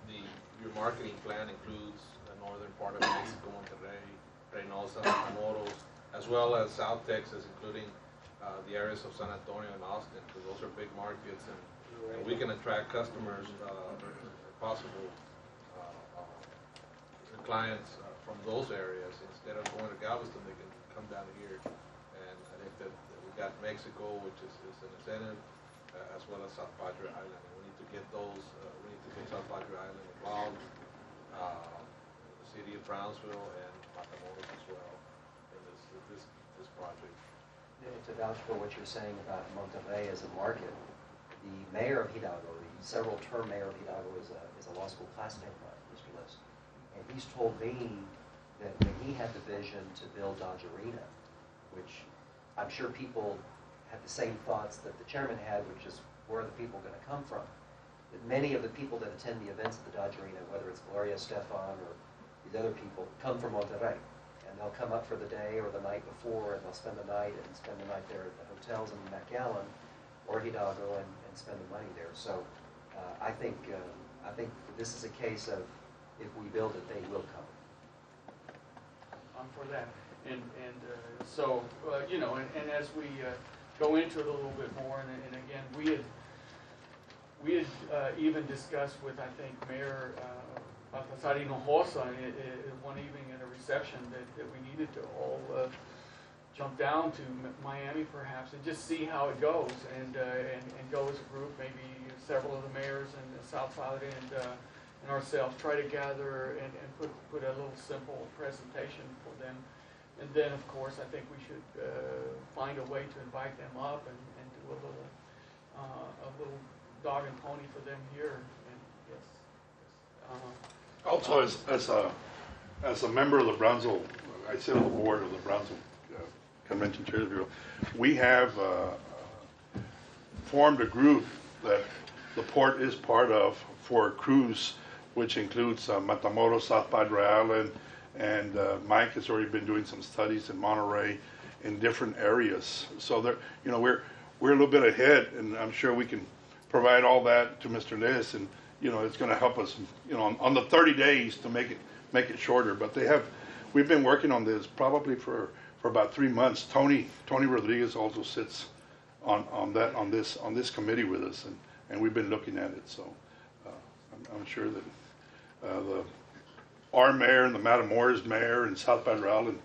your marketing plan includes the northern part of Mexico, Monterrey, Reynosa, Matamoros, as well as South Texas, including the areas of San Antonio and Austin, because those are big markets, and we can attract customers, possible clients from those areas. Instead of going to Galveston, they can come down here, and I think that we got Mexico, which is an incentive, as well as South Padre Island, and we need to get those. We need to get South Padre Island involved, the city of Brownsville and Matamoros as well in this project. To vouch for what you're saying about Monterrey as a market, the mayor of Hidalgo, the several-term mayor of Hidalgo, is a law school classmate of mine, Mr. List. And he's told me that when he had the vision to build Dodge Arena, which I'm sure people had the same thoughts that the chairman had, which is where are the people going to come from? That many of the people that attend the events at the Dodge Arena, whether it's Gloria Estefan or these other people, come from Monterrey. And they'll come up for the day or the night before, and they'll spend the night there at the hotels in McAllen or Hidalgo and spend the money there. So I think this is a case of if we build it, they will come. I'm for that. And as we go into it a little bit more, and again, we had even discussed with, I think, Mayor Baltasar Hinojosa one evening at a reception that we needed to all jump down to Miami perhaps and just see how it goes, and go as a group, maybe several of the mayors and South Padre and ourselves, try to gather and put a little simple presentation for them. And then, of course, I think we should find a way to invite them up and do a little dog and pony for them here. And yes. Also, as a member of the Brownsville, I sit on the board of the Brownsville Convention Chairs Bureau. We have formed a group that the port is part of for a cruise, which includes Matamoros, South Padre Island, and Mike has already been doing some studies in Monterey in different areas. So there, we're a little bit ahead, and I'm sure we can provide all that to Mr. Liz, and it's going to help us, on the 30 days to make it shorter. But we've been working on this probably for about 3 months. Tony Rodriguez also sits on this committee with us, and we've been looking at it. So I'm sure that our mayor and the Matamoros mayor and South Padre Island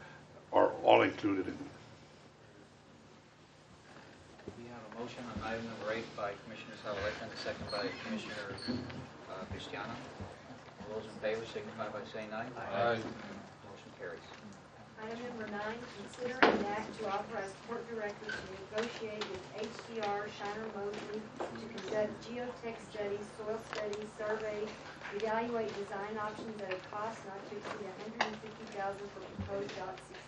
are all included in it. We have a motion on item number 8 by Commissioner Zavaleta and a second by Commissioner Cristiano. All those in favor signify by saying aye. Aye. Motion carries. Item number 9, consider an act to authorize court director to negotiate with HDR Shiner Mosley to conduct geotech studies, soil studies, survey, evaluate design options at a cost not to exceed $150,000 for proposed Dock 16.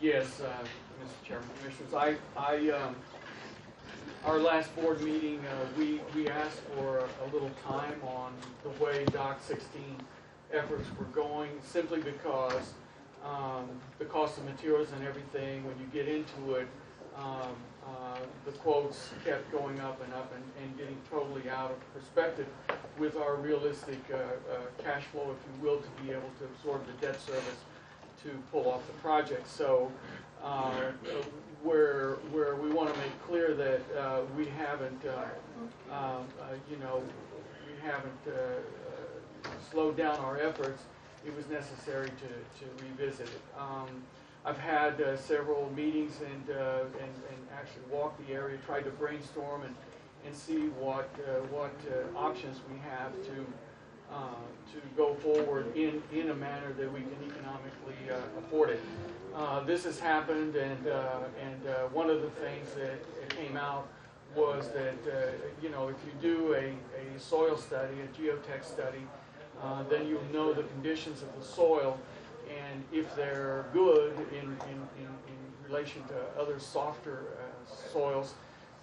Yes, Mr. Chairman, Commissioners, our last board meeting, we asked for a little time on the way Dock 16 efforts were going, simply because the cost of materials and everything, when you get into it, the quotes kept going up and getting totally out of perspective with our realistic cash flow, if you will, to be able to absorb the debt service to pull off the project. So where we want to make clear that we haven't, we haven't slowed down our efforts, it was necessary to revisit it. I've had several meetings and actually walked the area, tried to brainstorm and see what options we have to go forward in a manner that we can economically afford it. This has happened, and one of the things that came out was that if you do a soil study, a geotech study, then you'll know the conditions of the soil, and if they're good in relation to other softer soils,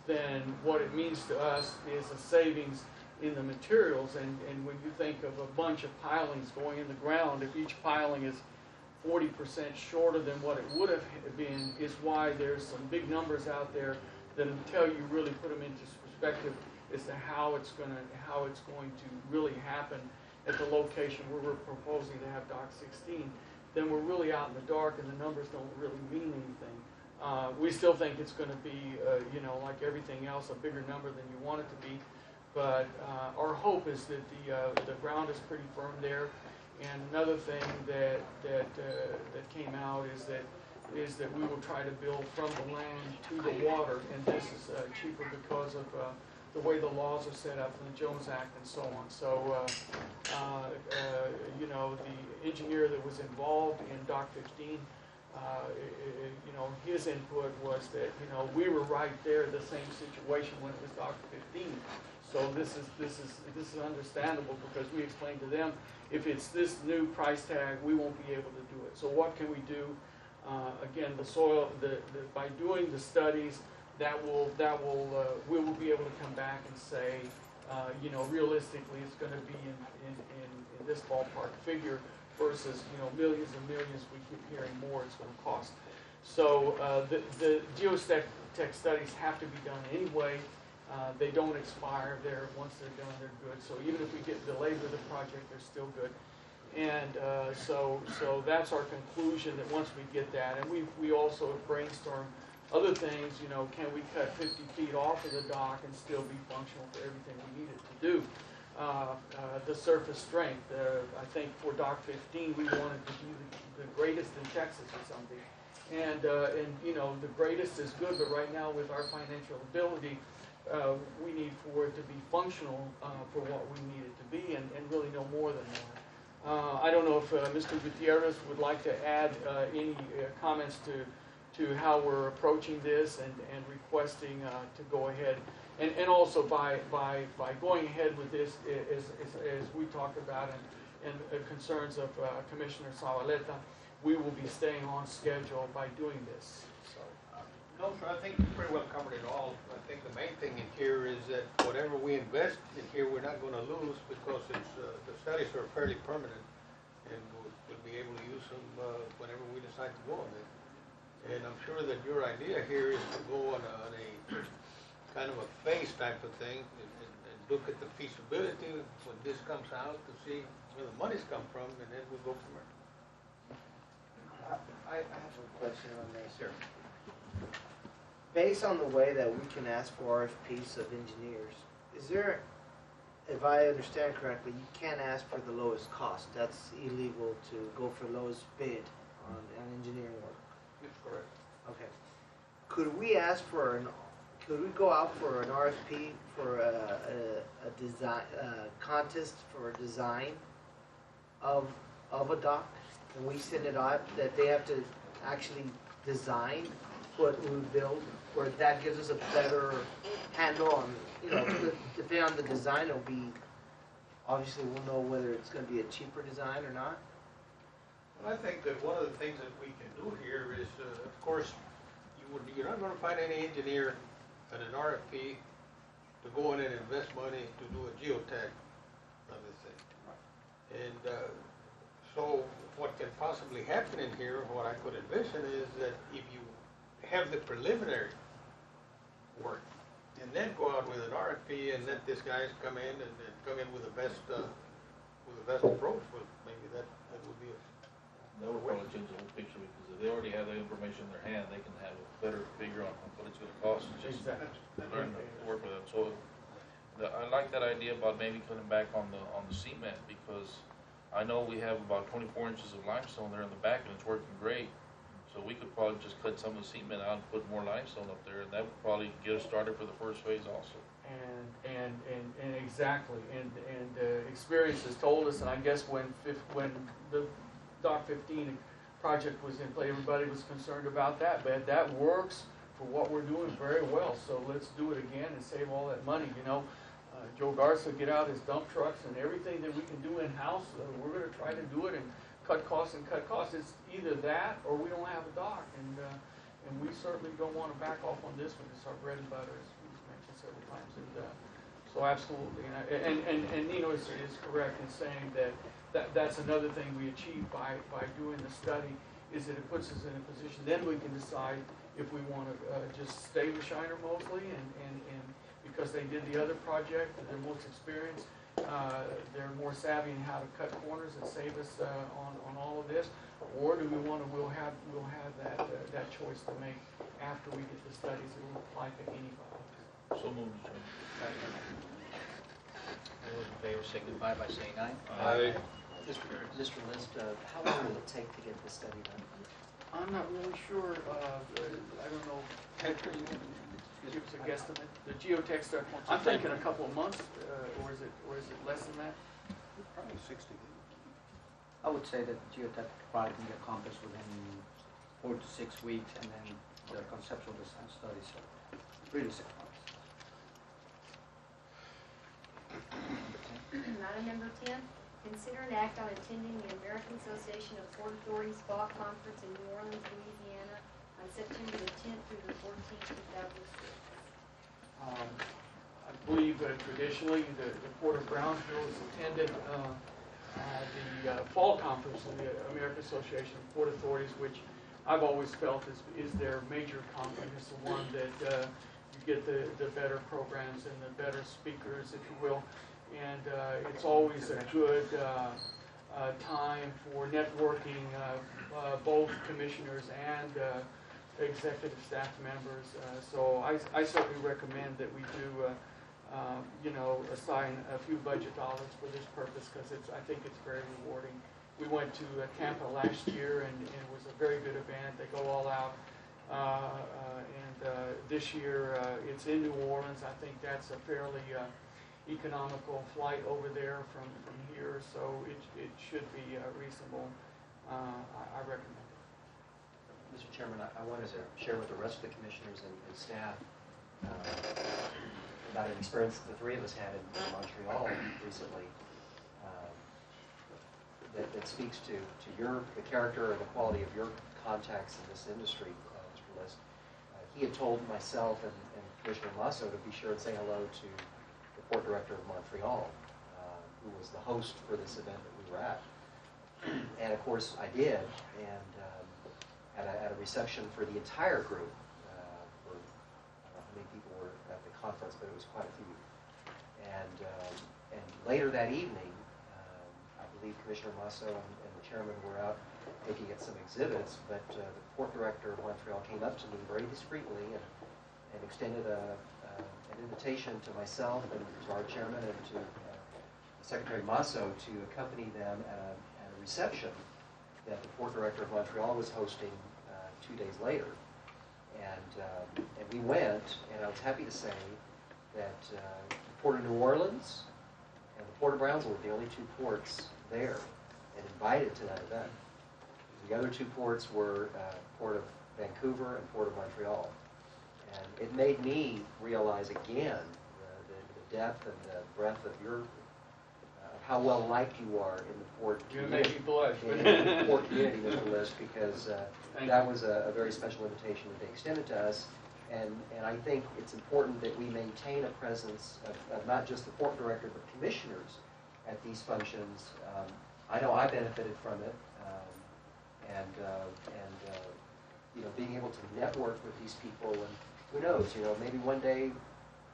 then what it means to us is a savings in the materials. And when you think of a bunch of pilings going in the ground, if each piling is 40% shorter than what it would have been, is why there's some big numbers out there that until you really put them into perspective as to how it's going to really happen at the location where we're proposing to have Dock 16, then we're really out in the dark and the numbers don't really mean anything. We still think it's going to be, like everything else, a bigger number than you want it to be. But our hope is that the ground is pretty firm there. And another thing that came out is that we will try to build from the land to the water, and this is cheaper because of the way the laws are set up in the Jones Act and so on. So, the engineer that was involved in Dock 15, his input was that, we were right there in the same situation when it was Dock 15. So this is understandable, because we explained to them, if it's this new price tag, we won't be able to do it. So what can we do? Again, the soil, by doing the studies, we will be able to come back and say, realistically, it's going to be in this ballpark figure versus, millions and millions. We keep hearing more it's going to cost. So the geotech studies have to be done anyway. They don't expire. Once they're done, they're good. So even if we get delayed with the project, they're still good. And so that's our conclusion, that once we get that, and we also brainstormed other things, can we cut 50 feet off of the dock and still be functional for everything we need it to do? The surface strength, I think for Dock 15, we wanted to be the greatest in Texas or something. And the greatest is good, but right now with our financial ability, we need for it to be functional for what we need it to be, and really no more than that. I don't know if Mr. Gutierrez would like to add any comments to how we're approaching this and requesting to go ahead. And also by going ahead with this, as we talked about, and concerns of Commissioner Zavaleta, we will be staying on schedule by doing this. So. No, sir, I think you pretty well covered it all. I think the main thing in here is that whatever we invest in here, we're not going to lose, because it's the studies are fairly permanent, and we'll be able to use them whenever we decide to go on them. And I'm sure that your idea here is to go on a kind of a phase type of thing, and look at the feasibility when this comes out to see where the money's come from, and then we'll go from there. I have a question on this. Sure. Based on the way that we can ask for RFPs of engineers, is there, if I understand correctly, you can't ask for the lowest cost. That's illegal to go for lowest bid on engineering work. That's correct. Okay. Could we ask for could we go out for an RFP for a design, contest for a design of a dock? And we send it out, that they have to actually design what we would build, where that gives us a better handle on, depending on the design, it'll be, obviously we'll know whether it's gonna be a cheaper design or not. Well, I think that one of the things that we can do here is, of course, you're not gonna find any engineer in an RFP to go in and invest money to do a geotag on this thing. And so what can possibly happen in here, what I could envision is that if you have the preliminary work and then go out with an RFP and let these guys come in and come in with the best approach, well, maybe that would be a That would probably change the whole picture, because if they already have the information in their hand, they can have a better figure on what it's gonna cost, just learn to work with it. So, I like that idea about maybe cutting back on the cement, because I know we have about 24 inches of limestone there in the back, and it's working great. So we could probably just cut some of the cement out and put more limestone up there, and that would probably get us started for the first phase also. And exactly, and experience has told us, and I guess when the Dock 15 project was in play, everybody was concerned about that, but that works for what we're doing very well. So let's do it again and save all that money. Joe Garza get out his dump trucks and everything that we can do in-house. We're going to try to do it and cut costs. It's either that or we don't have a dock, and we certainly don't want to back off on this one. It's our bread and butter, as we've mentioned several times. And so absolutely, and Nino is correct in saying that's another thing we achieve by doing the study, is that it puts us in a position, then we can decide if we want to just stay with Shiner Mosley, and because they did the other project, they're most experienced, they're more savvy in how to cut corners and save us on all of this, or do we want to, we'll have that choice to make after we get the studies. It will apply to anybody. So moved, Mr. Chairman. All those in favor signify by saying aye. Aye. Mr. List, how long will it take to get the study done? I'm not really sure, I don't know, Hector, you can give us a guesstimate? The geotech stuff, I'm thinking a couple of months, or is it less than that? Probably 60. I would say that the geotech probably can be accomplished within 4 to 6 weeks, and then the conceptual design study, so 3 to 6 months. Item number 10, consider an act on attending the American Association of Port Authorities Fall Conference in New Orleans, Louisiana on September the 10th through the 14th, 2006. I believe traditionally the Port of Brownsville has attended the fall conference of the American Association of Port Authorities, which I've always felt is their major conference. It's the one that you get the better programs and the better speakers, if you will. And it's always a good time for networking, both commissioners and executive staff members. So I certainly recommend that we do, assign a few budget dollars for this purpose, because I think it's very rewarding. We went to Tampa last year, and it was a very good event. They go all out. This year it's in New Orleans. I think that's a fairly economical flight over there from here, so it should be reasonable. I recommend it. Mr. Chairman, I wanted to share with the rest of the commissioners and staff about an experience the three of us had in Montreal recently that speaks to the character and the quality of your contacts in this industry, Mr. List. He had told myself and Commissioner Masso to be sure and say hello to the Port Director of Montreal, who was the host for this event that we were at. And of course I did, and at a reception for the entire group, I don't know how many people were at the conference, but it was quite a few. And later that evening, I believe Commissioner Masso and the chairman were out looking at some exhibits, but the Port Director of Montreal came up to me very discreetly and extended an invitation to myself and to our chairman and to Secretary Masso to accompany them at a reception that the Port Director of Montreal was hosting 2 days later. And we went, and I was happy to say that the Port of New Orleans and the Port of Brownsville were the only two ports there and invited to that event. The other two ports were Port of Vancouver and Port of Montreal. And it made me realize again the depth and the breadth of your, how well liked you are in the port community. You make me blush. In the port community, Mr. List, because that was a very special invitation that they extended to us. And I think it's important that we maintain a presence of not just the port director, but commissioners at these functions. I know I benefited from it, you know, being able to network with these people, and who knows, you know, maybe one day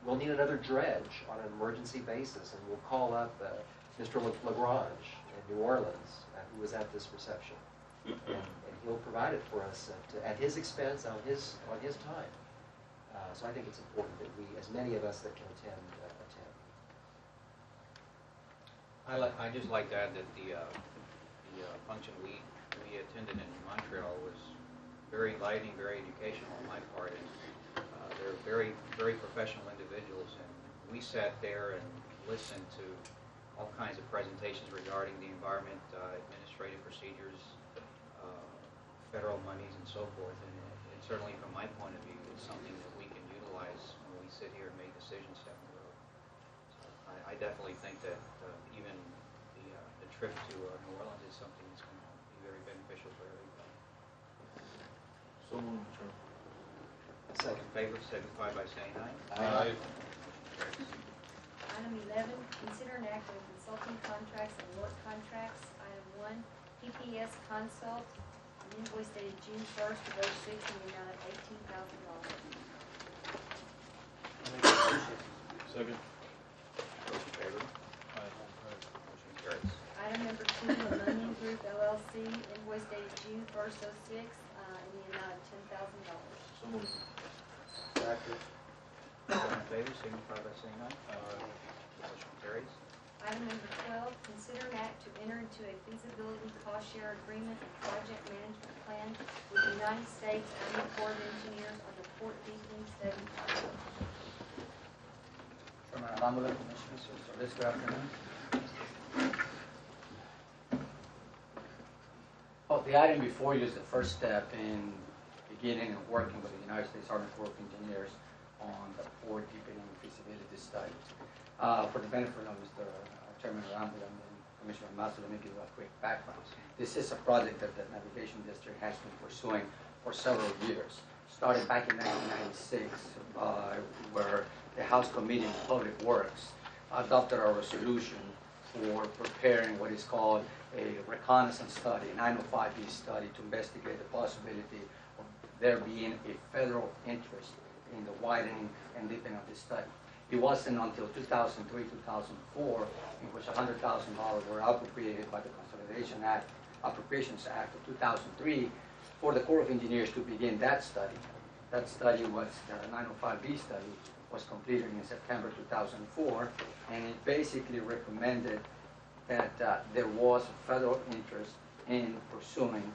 we'll need another dredge on an emergency basis, and we'll call up Mr. Lagrange in New Orleans, who was at this reception, and he'll provide it for us at his expense, on his time. So I think it's important that we, as many of us that can attend, attend. I just like to add that the function we attended in Montreal was very enlightening, very educational on my part, and they're very, very professional individuals, and we sat there and listened to all kinds of presentations regarding the environment, administrative procedures, federal monies, and so forth, and certainly from my point of view, it's something that we can utilize when we sit here and make decisions down the road. So I definitely think that even the trip to New Orleans is something that's going to be very beneficial for everybody. So moved, Chair. All in favor, signify by saying aye. Aye. Item 11, consider and act on consulting contracts and work contracts. Item 1, PPS Consult, an invoice dated June 1st of 06 in the amount of $18,000. Second. Those in favor? Motion carries. Item number 2, Millennium Group LLC, invoice dated June 1st, 06 in the amount of $10,000. So moved. Second. All in favor, signify by saying aye. Motion carries. Item number 12, consider an act to enter into a feasibility cost share agreement and project management plan with the United States Army Corps of Engineers on the port deepening study project. Chairman Alhambra, Commissioners, good afternoon. Oh, the item before you is the first step in beginning and working with the United States Army Corps of Engineers on the port deepening feasibility study. For the benefit of Mr. Chairman Alhambra and then Commissioner Master, let me give you a quick background. This is a project that the Navigation District has been pursuing for several years. Started back in 1996, where the House Committee on Public Works adopted a resolution for preparing what is called a reconnaissance study, an 905B study, to investigate the possibility of there being a federal interest in the widening and deepening of this study. It wasn't until 2003, 2004, in which $100,000 were appropriated by the Appropriations Act of 2003 for the Corps of Engineers to begin that study. That study was, the 905B study, was completed in September 2004, and it basically recommended that there was a federal interest in pursuing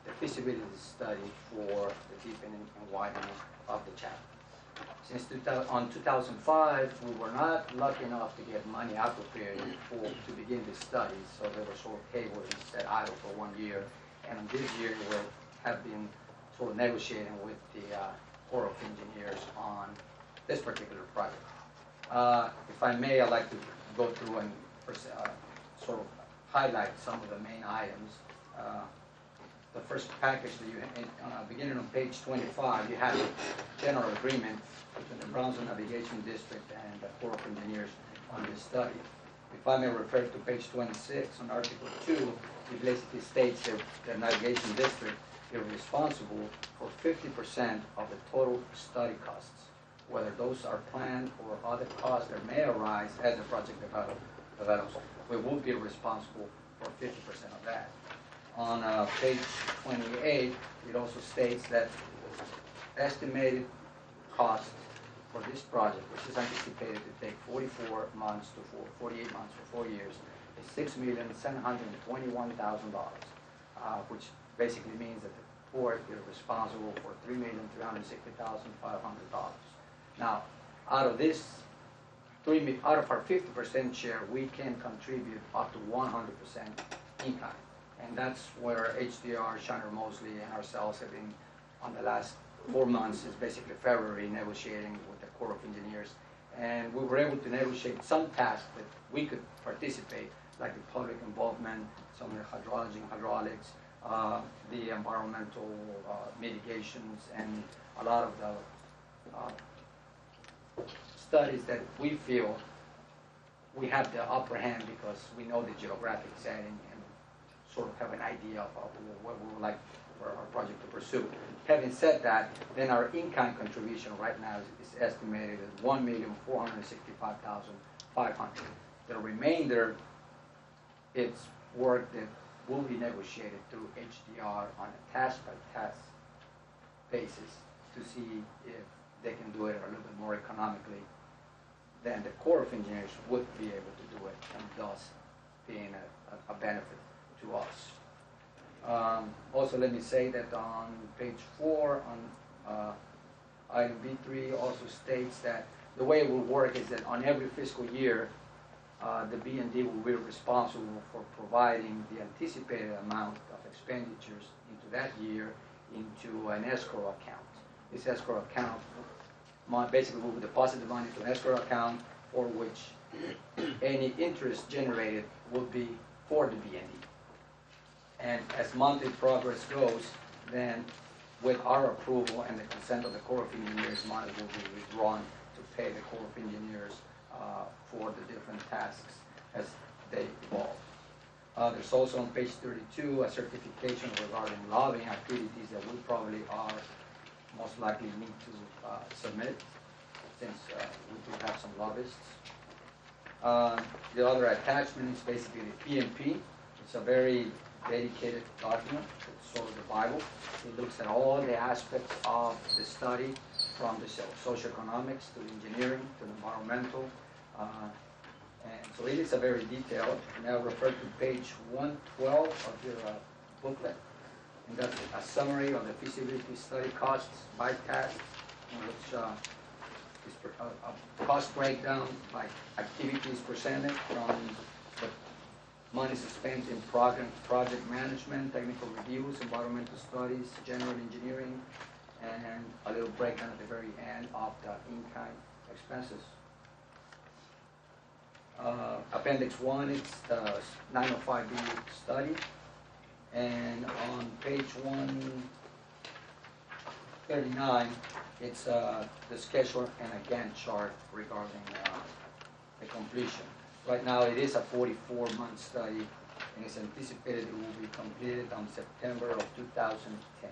the feasibility study for the deepening and widening of the channel. Since 2005, we were not lucky enough to get money appropriated to begin this study, so they were sort of tabled and set idle for 1 year. And this year, we have been sort of negotiating with the Corps of Engineers on this particular project. If I may, I'd like to go through and sort of highlight some of the main items. The first package that you, beginning on page 25, you have a general agreement between the Brownsville Navigation District and the Corps of Engineers on this study. If I may refer to page 26 on Article 2, it basically states that the Navigation District is responsible for 50% of the total study costs, whether those are planned or other costs that may arise as the project develops. We will be responsible for 50% of that. On page 28, it also states that estimated cost for this project, which is anticipated to take 48 months for 4 years, is $6,721,000, which basically means that the report, you're responsible for $3,360,500. Now, out of this, out of our 50% share, we can contribute up to 100% in kind. And that's where HDR, Shiner Mosley, and ourselves have been on the last 4 months, is basically February, negotiating with the Corps of Engineers. And we were able to negotiate some tasks that we could participate, like the public involvement, some of the hydrology and hydraulics, the environmental mitigations, and a lot of the studies that we feel we have the upper hand because we know the geographic setting and sort of have an idea of what we would like for our project to pursue. Having said that, then our in-kind contribution right now is estimated at $1,465,500. The remainder, it's work that will be negotiated through HDR on a task-by-task basis to see if they can do it a little bit more economically than the Corps of Engineers would be able to do it, and thus being a benefit to us. Also, let me say that on page 4, on item B3, also states that the way it will work is that on every fiscal year, the BND will be responsible for providing the anticipated amount of expenditures into that year into an escrow account. This escrow account basically will deposit the money to an escrow account for which any interest generated will be for the BND. And as monthly progress goes, then with our approval and the consent of the Corps of Engineers, money will be withdrawn to pay the Corps of Engineers for the different tasks as they evolve. There's also on page 32 a certification regarding lobbying activities that we probably are most likely need to submit, since we do have some lobbyists. The other attachment is basically the PMP. It's a very dedicated document. It's sort of the Bible. It looks at all the aspects of the study, from the socioeconomics to the engineering to the environmental. And so it is a very detailed, and I'll refer to page 112 of your booklet. And that's a summary of the feasibility study costs by task, in which is a cost breakdown by activities presented from the money spent in project management, technical reviews, environmental studies, general engineering, and a little breakdown at the very end of the in-kind expenses. Appendix 1, it's the 905B study. And on page 139, it's the schedule and a Gantt chart regarding the completion. Right now, it is a 44-month study, and it's anticipated it will be completed on September of 2010.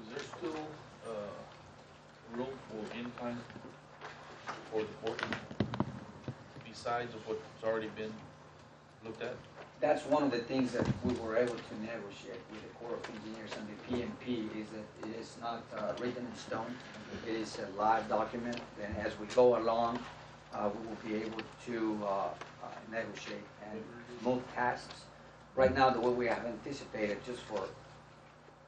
Is there still room for in-kind for the port besides of what's already been looked at? That's one of the things that we were able to negotiate with the Corps of Engineers and the PMP, is that it is not written in stone. It is a live document, and as we go along, we will be able to negotiate and move tasks. Right now, the way we have anticipated, just for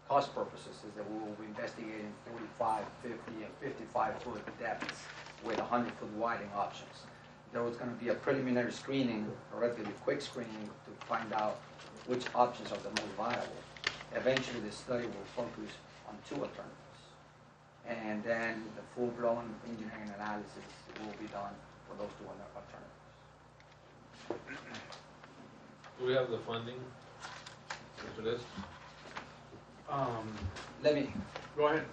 cost purposes, is that we will be investigating 45, 50, and 55-foot depths with 100-foot widening options. There was going to be a preliminary screening, a relatively quick screening, to find out which options are the most viable. Eventually, the study will focus on 2 alternatives. And then the full-blown engineering analysis will be done for those 2 alternatives. Do we have the funding for this? Let me go ahead.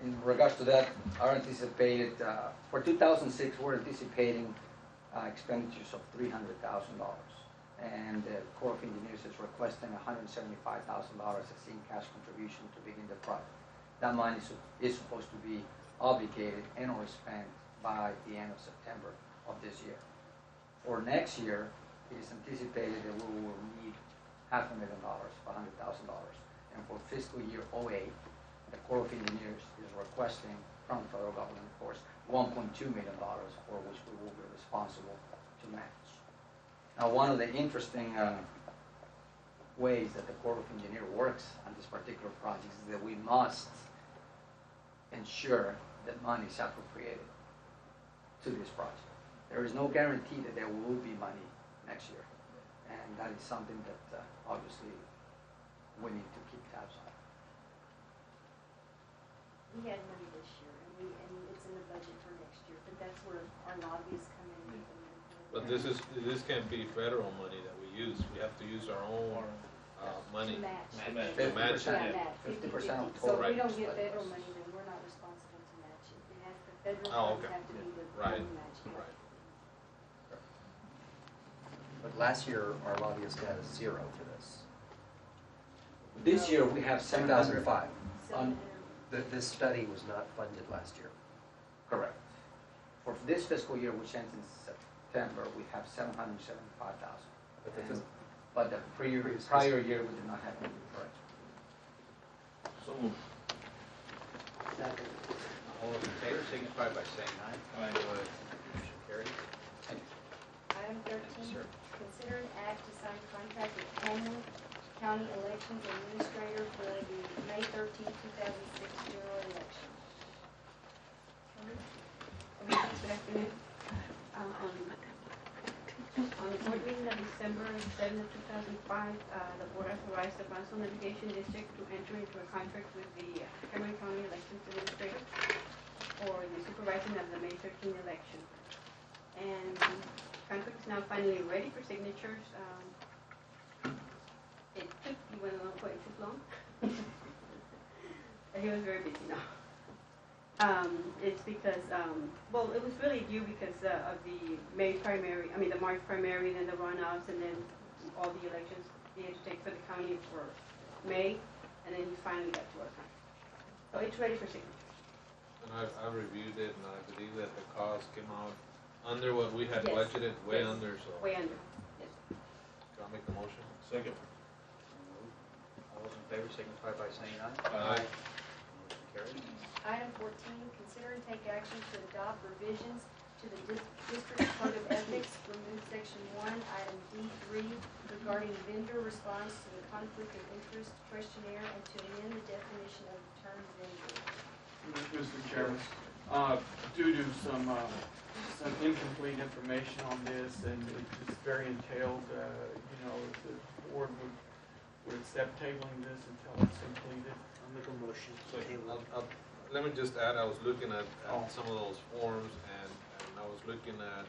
In regards to that, our anticipated, for 2006, we're anticipating expenditures of $300,000. And the Corps of Engineers is requesting $175,000 as in cash contribution to begin the project. That money is supposed to be obligated and or spent by the end of September of this year. For next year, it is anticipated that we will need $500,000, $100,000. And for fiscal year 08, the Corps of Engineers is requesting from the federal government, of course, $1.2 million, for which we will be responsible to match. Now, one of the interesting ways that the Corps of Engineers works on this particular project is that we must ensure that money is appropriated to this project. There is no guarantee that there will be money next year, and that is something that obviously we need to keep tabs on. We had money this year, and it's in the budget for next year, but that's where our lobbyists come in. But this can't be federal money that we use. We have to use our own money. To match. To match. 50% of So total. if we don't get federal money, then we're not responsible to match it. It has, the federal Oh, funds okay. have to be the Right. match. Right. But last year, our lobbyist got a 0 for this. This year we have 700. 2005. On, This study was not funded last year. correct. For this fiscal year, which ends in September, we have 775,000. But the prior year, we did not have any. Correct. So moved. All those in favor signify by saying aye. Aye. Motion carries. Item 13, consider an act to sign contract with Hamlin County Elections Administrator for the May 13, 2006 general election. Good afternoon. On the board meeting of December 7, 2005, the board authorized the Brownsville Navigation District to enter into a contract with the Cameron County Elections Administrator for the supervising of the May 13 election. And the contract is now finally ready for signatures. It took, you went along quite too long. He was very busy now. It's because, well, it was really due because of the the March primary, then the runoffs, and then all the elections he had to take for the county for May, and then he finally got to our contract. So it's ready for signature. And I reviewed it, and I believe that the cost came out under what we had Yes. budgeted, way Yes. under, so. Way under, yes. Can I make the motion? Second. All those in favor signify by saying aye. Aye. Motion carries. Item 14, consider and take action to adopt revisions to the district code of ethics, remove section 1, item D3, regarding vendor response to the conflict of interest questionnaire, and to amend the definition of the term vendor. Mr. Chairman, due to some incomplete information on this, and it's very entailed, if the board would accept tabling this until it's completed. I'll make a motion. So, let me just add, I was looking at some of those forms, and I was looking at,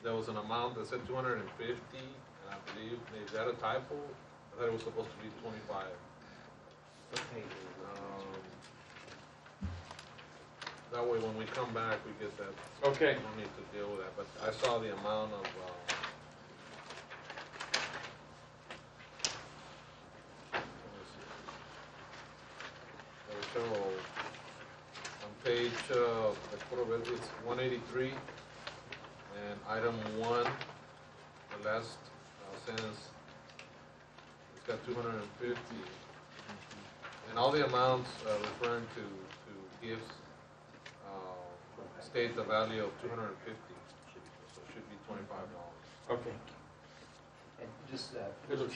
there was an amount that said 250, and I believe, is that a typo? I thought it was supposed to be 25. Okay. That way, when we come back, we get that. Okay. We don't need to deal with that, but I saw the amount of, there were several, on page, the Code of Ethics 183, and item 1, the last sentence, it's got 250. And all the amounts referring to gifts state the value of 250, so it should be $25. Okay. And just, Mr.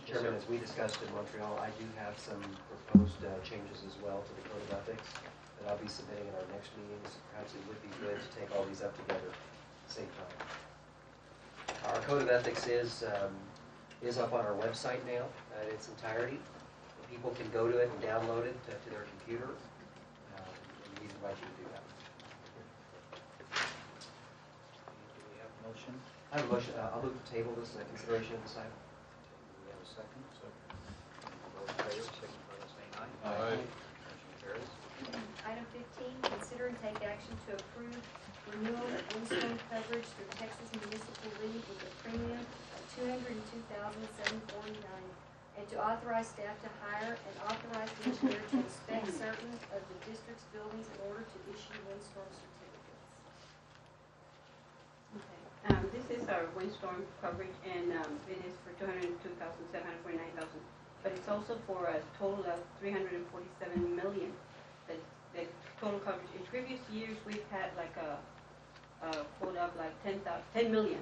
Chairman, as we discussed in Montreal, I do have some proposed changes as well to the Code of Ethics that I'll be submitting in our next meeting, so perhaps it would be good to take all these up together at the same time. Our Code of Ethics is up on our website now in its entirety. People can go to it and download it to their computer, and we invite you to do that. Do we have a motion? I have a motion, I'll move to table this consideration of this item. Do we have a second? All those in favor signify by saying aye. Aye. Motion carries. Item 15, consider and take action to approve renewal of windstorm coverage through Texas Municipal League with a premium of $202,749, and to authorize staff to hire and authorize the engineer to inspect certain of the district's buildings in order to issue windstorm certificates. Okay. This is our windstorm coverage, and it is for $202,749,000, but it's also for a total of $347 million. The total coverage. In previous years, we've had like a quota of like 10 million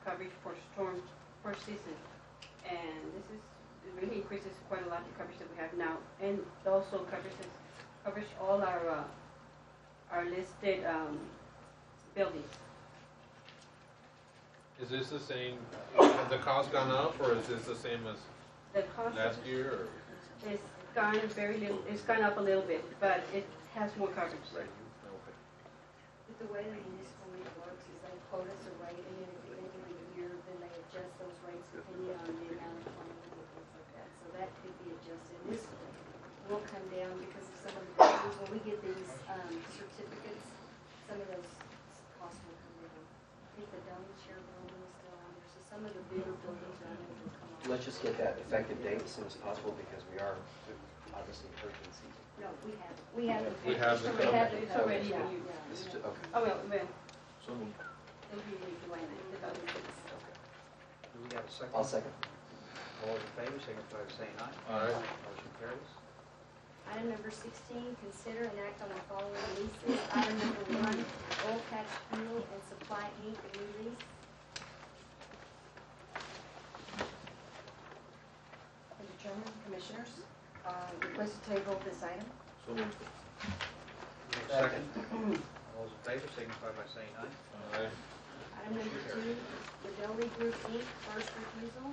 coverage for storms per season. And this is, it really increases quite a lot the coverage that we have now, and also covers all our listed buildings. Is this the same, has the cost gone up, or is this the same as The cost last year, or? is gone very little, it's gone up a little bit, but it has more coverage. Okay. But the way the municipal rate works is they quote us a rate, and then at the end of the year, then they adjust those rates depending on the amount of claims and things like that. So that could be adjusted. This will come down because of some of the values. When we get these certificates, some of those costs will come down. I think the dome share building is still on there, so some of the bigger buildings around there will come off. Let's just get that effective date as soon as possible because we are obviously hurricane season. No, we have it. We have it. We have it. It's already Yeah, used. yeah. This is ju- okay. Oh, well, So moved. it'll be when the building is. Do we have a second? I'll second. All those in favor, signify by saying aye. Aye. Motion carries. Item number 16, consider and act on the following leases. Item number 1, Oil Patch Fuel and Supply Inc., new lease. Mr. Chairman, Commissioners, request to table this item. So moved. Second. All those in favor, signify by saying aye. Aye. Item number 2, the Deli Group Inc., first refusal.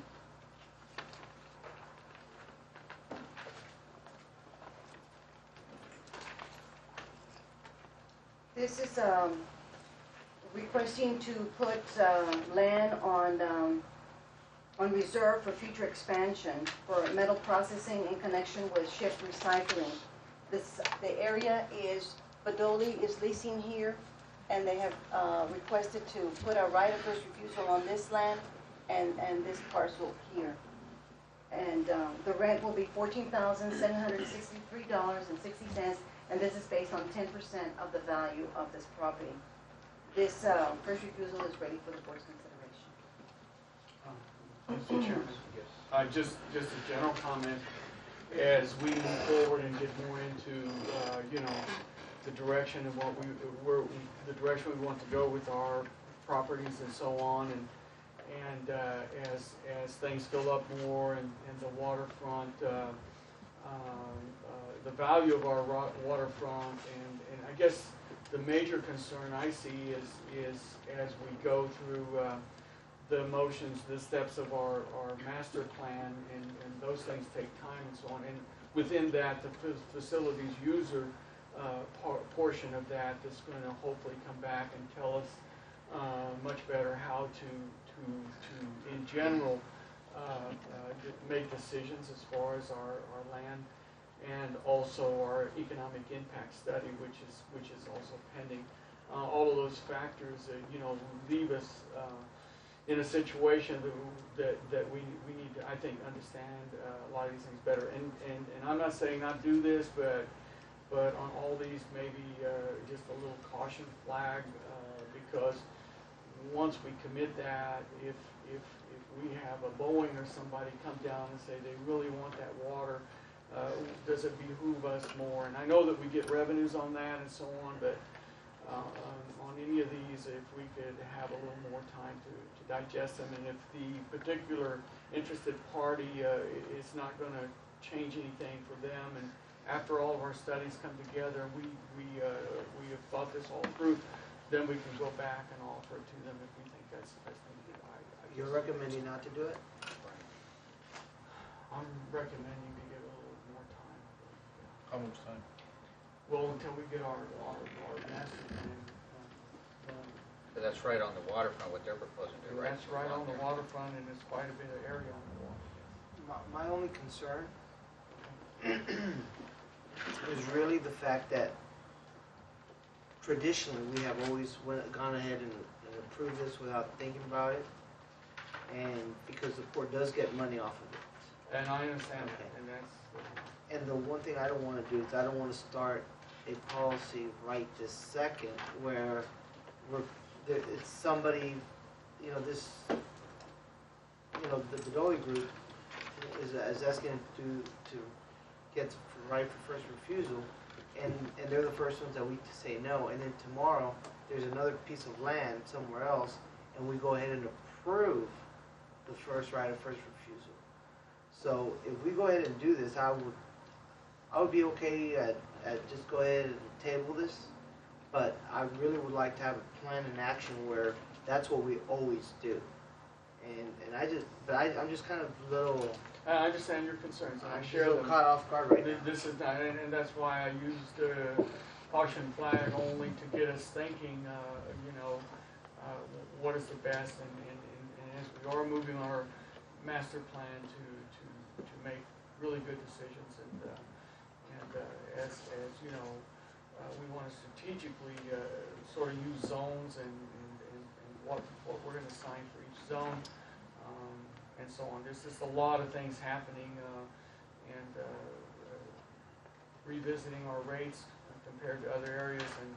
This is requesting to put land on reserve for future expansion for metal processing in connection with shift recycling. The area is, Badoli is leasing here, and they have requested to put a right of first refusal on this land and this parcel here. And the rent will be $14,763.60, and this is based on 10% of the value of this property. This first refusal is ready for the board's consideration. Mr. Chairman, just a general comment. As we move forward and get more into, the direction of the direction we want to go with our properties and so on, and as things fill up more and the waterfront, the value of our waterfront, and I guess the major concern I see is as we go through the motions, the steps of our master plan, and those things take time and so on. And within that, the facilities user portion of that is going to hopefully come back and tell us much better how to in general, make decisions as far as our land, and also our economic impact study, which is also pending. All of those factors, leave us in a situation that we need to, I think, understand a lot of these things better. And I'm not saying not do this, but on all these, maybe just a little caution flag, because once we commit that, if we have a Boeing or somebody come down and say they really want that water, does it behoove us more? And I know that we get revenues on that and so on, but on any of these, if we could have a little more time to digest them, and if the particular interested party is not going to change anything for them, and after all of our studies come together, we have thought this all through, then we can go back and offer it to them if we think that's the best thing to do. You're recommending not to do it? I'm recommending to give it a little more time. How much time? Well, until we get our master plan done. But that's right on the waterfront, what they're proposing to do, right? That's right on the waterfront, and it's quite a bit of area on the water. My only concern is really the fact that traditionally we have always gone ahead and approved this without thinking about it, and because the port does get money off of it. And I understand that, and that's. And the one thing I don't want to do is I don't want to start a policy right this second where it's somebody, the Dolly group is asking to get the right for first refusal, and they're the first ones that we say no, and then tomorrow there's another piece of land somewhere else, and we go ahead and approve the first right of first refusal. So if we go ahead and do this, I would be okay at just go ahead and table this. But I really would like to have a plan in action where that's what we always do. I'm just kind of a little. I understand your concerns, and I I'm share a little them. caught off guard right now. This is not, and that's why I used caution flag only to get us thinking, what is the best, and as we are moving our master plan to make really good decisions, and as you know, we want to strategically sort of use zones and what we're going to assign for each zone, and so on. There's just a lot of things happening, and revisiting our rates compared to other areas, and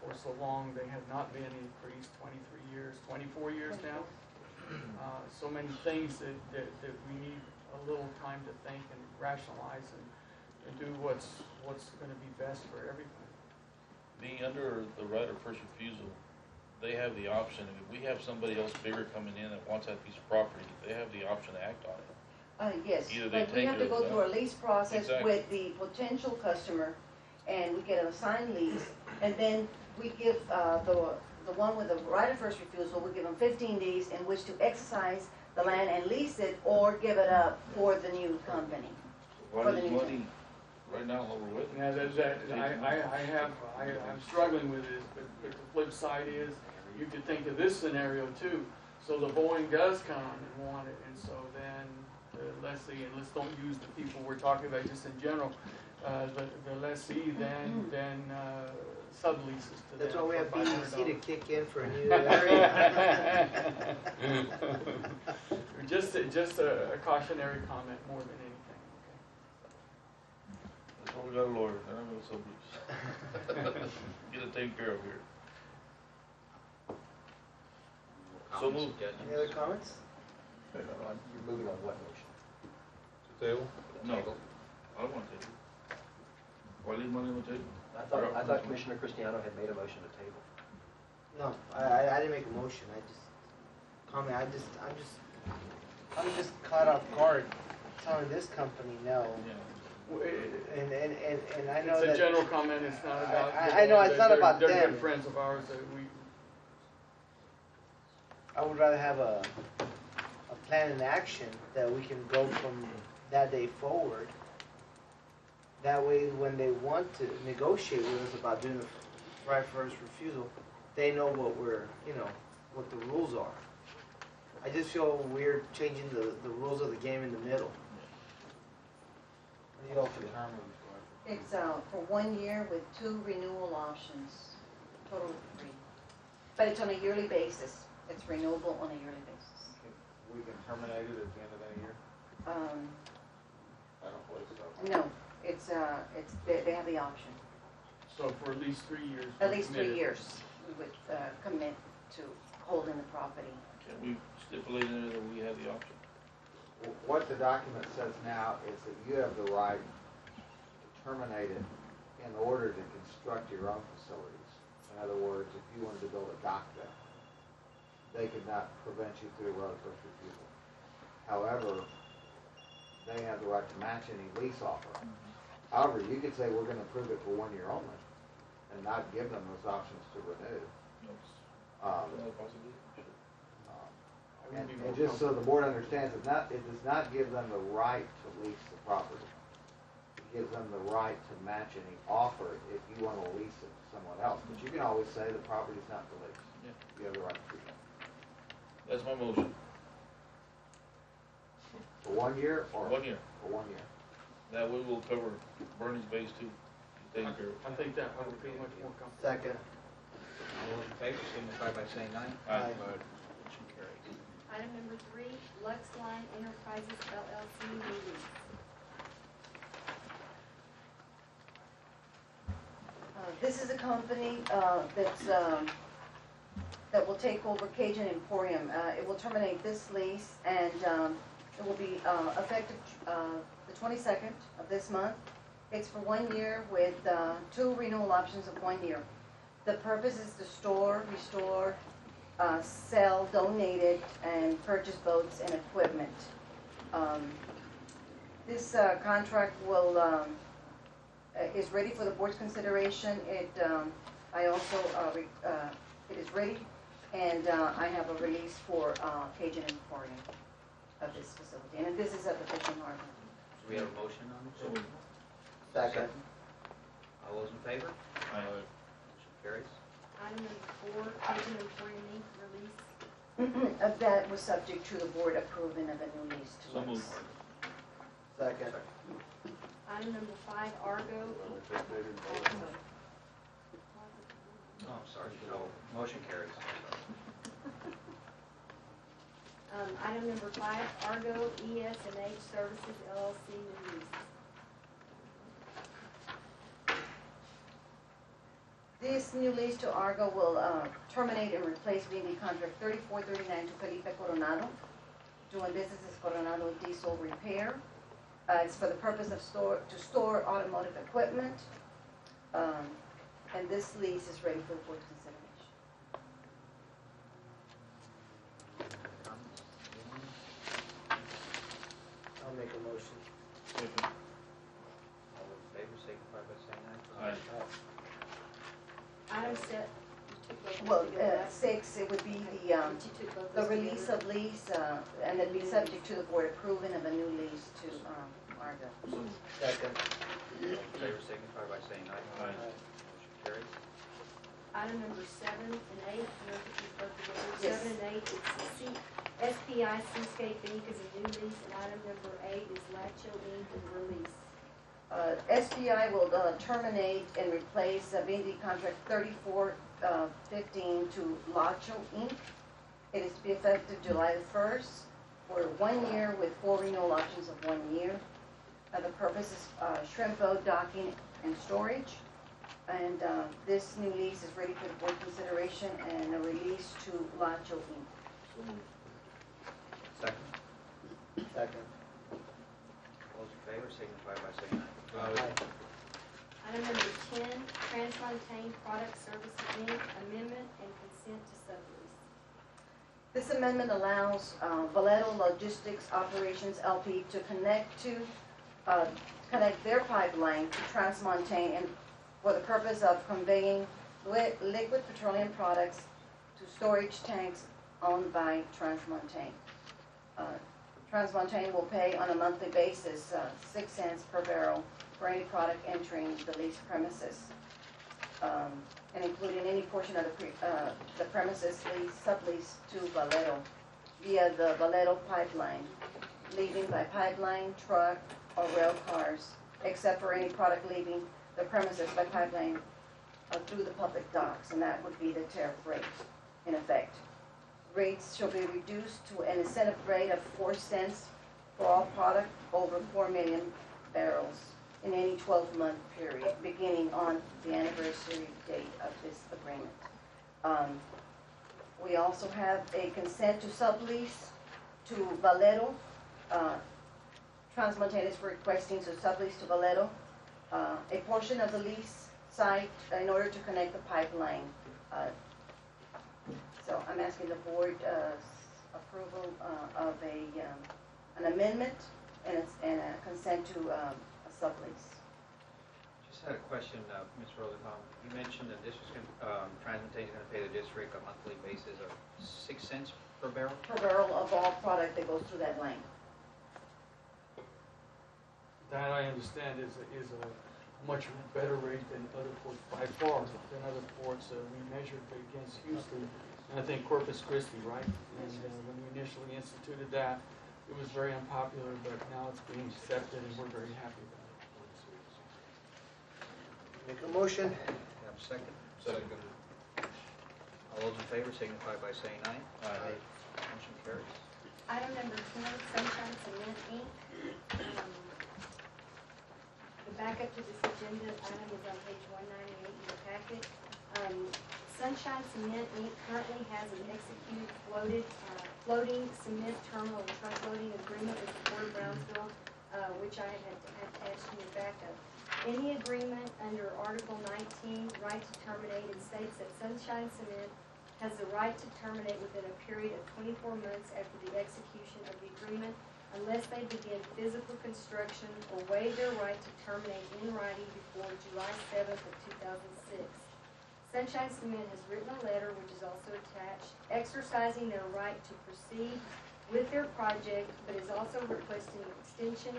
for so long they have not been increased. 23 years, 24 years now. So many things that we need a little time to think and rationalize and do what's going to be best for everybody. Being under the right of first refusal, they have the option, if we have somebody else bigger coming in that wants that piece of property, they have the option to act on it. Yes, Either they but we take have it to or go they through a don't. lease process Exactly. with the potential customer, and we get a signed lease, and then we give the one with the right of first refusal, we give them 15 days in which to exercise the land and lease it, or give it up for the new company. Why For the is new money right now over with? Yeah, I'm struggling with this, but the flip side is, you could think of this scenario too. So the Boeing does come and want it, and so then the lessee, and let's don't use the people we're talking about, just in general, the lessee then subleases to them. That's why we have for BND to $500. kick in for a new area. Just a cautionary comment more than anything. That's why we got a lawyer, they're not gonna sublease. Get it taken care of here. So moved. Any other comments? You're moving on what motion? To table? No, I don't want to table. Why leave money on the table? I thought Commissioner Cristiano had made a motion to table. No, I didn't make a motion. I just comment. I'm just caught off guard telling this company no. And I know It's a that general comment, it's not about. I know it's not about They're them. good friends of ours that we. I would rather have a plan in action that we can go from that day forward. That way, when they want to negotiate with us about doing the right first refusal, they know what what the rules are. I just feel weird changing the rules of the game in the middle. What do you go for the term of It's for 1 year with 2 renewal options, total of 3. But it's on a yearly basis. It's renewable on a yearly basis. we can terminate it at the end of that year? I don't believe so. No, they have the option. So for at least 3 years. At we're least 3 committed. years, we would commit to holding the property. Can we stipulate in there that we have the option? What the document says now is that you have the right to terminate it in order to construct your own facilities. In other words, if you wanted to build a dock there, they could not prevent you through right of first refusal. However, they have the right to match any lease offer. However, you could say we're going to approve it for 1 year only and not give them those options to renew. And just so the board understands, it does not give them the right to lease the property. It gives them the right to match any offer if you want to lease it to someone else. But you can always say the property's not for lease. Yeah. You have the right to do that. That's my motion. For 1 year or? 1 year. For 1 year. That way we'll cover Bernie's base too. Taken care of. I think that would feel much more comfortable. Second. All those in favor signify by saying aye. Aye. Motion carries. Item number 3, Luxline Enterprises LLC new lease. This is a company that will take over Cajun Emporium. It will terminate this lease, and it will be effective the 22nd of this month. It's for 1 year with 2 renewal options of 1 year. The purpose is to store, restore, sell, donate it, and purchase boats and equipment. This contract is ready for the board's consideration. It is ready, and I have a release for Cajun Emporium of this facility, and this is at the Fishing Harbor. Do we have a motion on this? Second. All those in favor? Aye. Motion carries. Item number 4, Cajun Emporium Inc. release. That was subject to the board approving of a new lease to So us. moved. Second. Item number 5, Argo. Oh, I'm sorry. No, motion carries. Item number 5, Argo ES&H Services LLC release. This new lease to Argo will terminate and replace BND contract 3439 to Felipe Coronado, doing business as Coronado Diesel Repair. It's for the purpose of to store automotive equipment, and this lease is ready for the board's consideration. I'll make a motion. Second. All those in favor signify by saying aye. Aye. Item 7. Well, 6, it would be the release of lease, and it'd be subject to the board approving of a new lease to Argo. Second. All those in favor signify by saying aye. Aye. Motion carries. Item number 7 and 8, note that you both together. Yes. 7 and 8 is SPI Seascape Inc. is a new lease, and item number 8 is Lacho Inc. is release. SPI will terminate and replace BND contract 3415 to Lacho Inc. It is to be effective July the 1st for 1 year with 4 renewal options of 1 year. The purpose is shrimp boat docking and storage. And this new lease is ready for the board consideration and a release to Lacho Inc. So moved. Second. Second. All those in favor signify by saying aye. Aye. Item number 10, Transmontane Product Services Inc. amendment and consent to sublease. This amendment allows Vallejo Logistics Operations LP to connect their pipeline to Transmontane and for the purpose of conveying liquid petroleum products to storage tanks owned by Transmontane. Transmontane will pay on a monthly basis 6 cents per barrel for any product entering the leased premises, and including any portion of the premises subleased to Vallejo via the Vallejo pipeline, leaving by pipeline, truck, or rail cars, except for any product leaving the premises by pipeline through the public docks, and that would be the tariff rate in effect. Rates shall be reduced to an incentive rate of 4 cents for all product over 4 million barrels in any 12-month period, beginning on the anniversary date of this agreement. We also have a consent to sublease to Vallejo. Transmontane is requesting to sublease to Vallejo a portion of the lease site in order to connect the pipeline. So I'm asking the board approval of an amendment and a consent to a sublease. Just had a question, Ms. Rosenbaum. You mentioned that this was Transmontane is going to pay the district a monthly basis of 6 cents per barrel? Per barrel of all product that goes through that line. That I understand is a much better rate than other ports, by far, than other ports. We measured against Houston, and I think Corpus Christi, right? And when we initially instituted that, it was very unpopular, but now it's being accepted, and we're very happy about it. Make a motion. Have a second? Second. All those in favor signify by saying aye. Aye. Motion carries. Item number 10, Sunshine Cement Inc. The backup to this agenda item is on page 198 in your packet. Sunshine Cement Inc. currently has an executed floating cement terminal and truck loading agreement with the Port of Brownsville, which I had attached in your backup. Any agreement under Article 19, right to terminate, and states that Sunshine Cement has the right to terminate within a period of 24 months after the execution of the agreement. unless they begin physical construction or waive their right to terminate in writing before July 7th of 2006. Sunshine Cement has written a letter, which is also attached, exercising their right to proceed with their project, but is also requesting an extension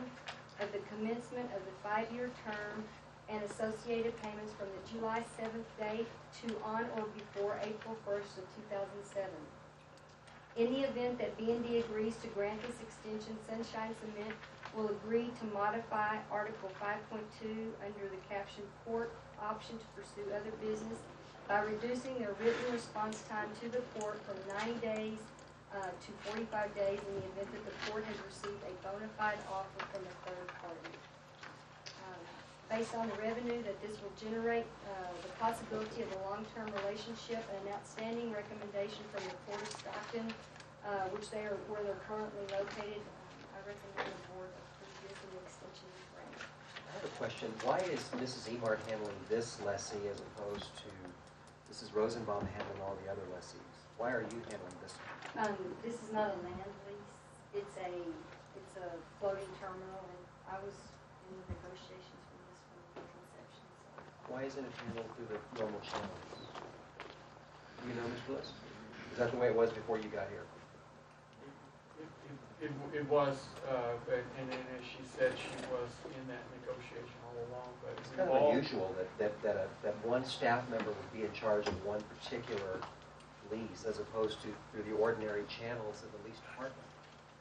of the commencement of the 5-year term and associated payments from the July 7th date to on or before April 1st of 2007. In the event that BND agrees to grant this extension, Sunshine Cement will agree to modify Article 5.2 under the caption Court Option to Pursue Other Business by reducing their written response time to the court from 90 days to 45 days in the event that the court has received a bona fide offer from a third party. Based on the revenue that this will generate, the possibility of a long-term relationship, and an outstanding recommendation from the Port of Stockton, where they're currently located, I recommend the board approve this and the extension is granted. I have a question. Why is Mrs. Emart handling this lessee as opposed to Mrs. Rosenbaum handling all the other lessees? Why are you handling this? This is not a land lease. It's a floating terminal, and I was in the negotiations for this from the conception. So. Why isn't it handled through the normal channels? Do you know, Mr. Bliss? Is that the way it was before you got here? It was, and as she said, she was in that negotiation all along. But it's kind of unusual that one staff member would be in charge of one particular lease as opposed to through the ordinary channels of the lease department.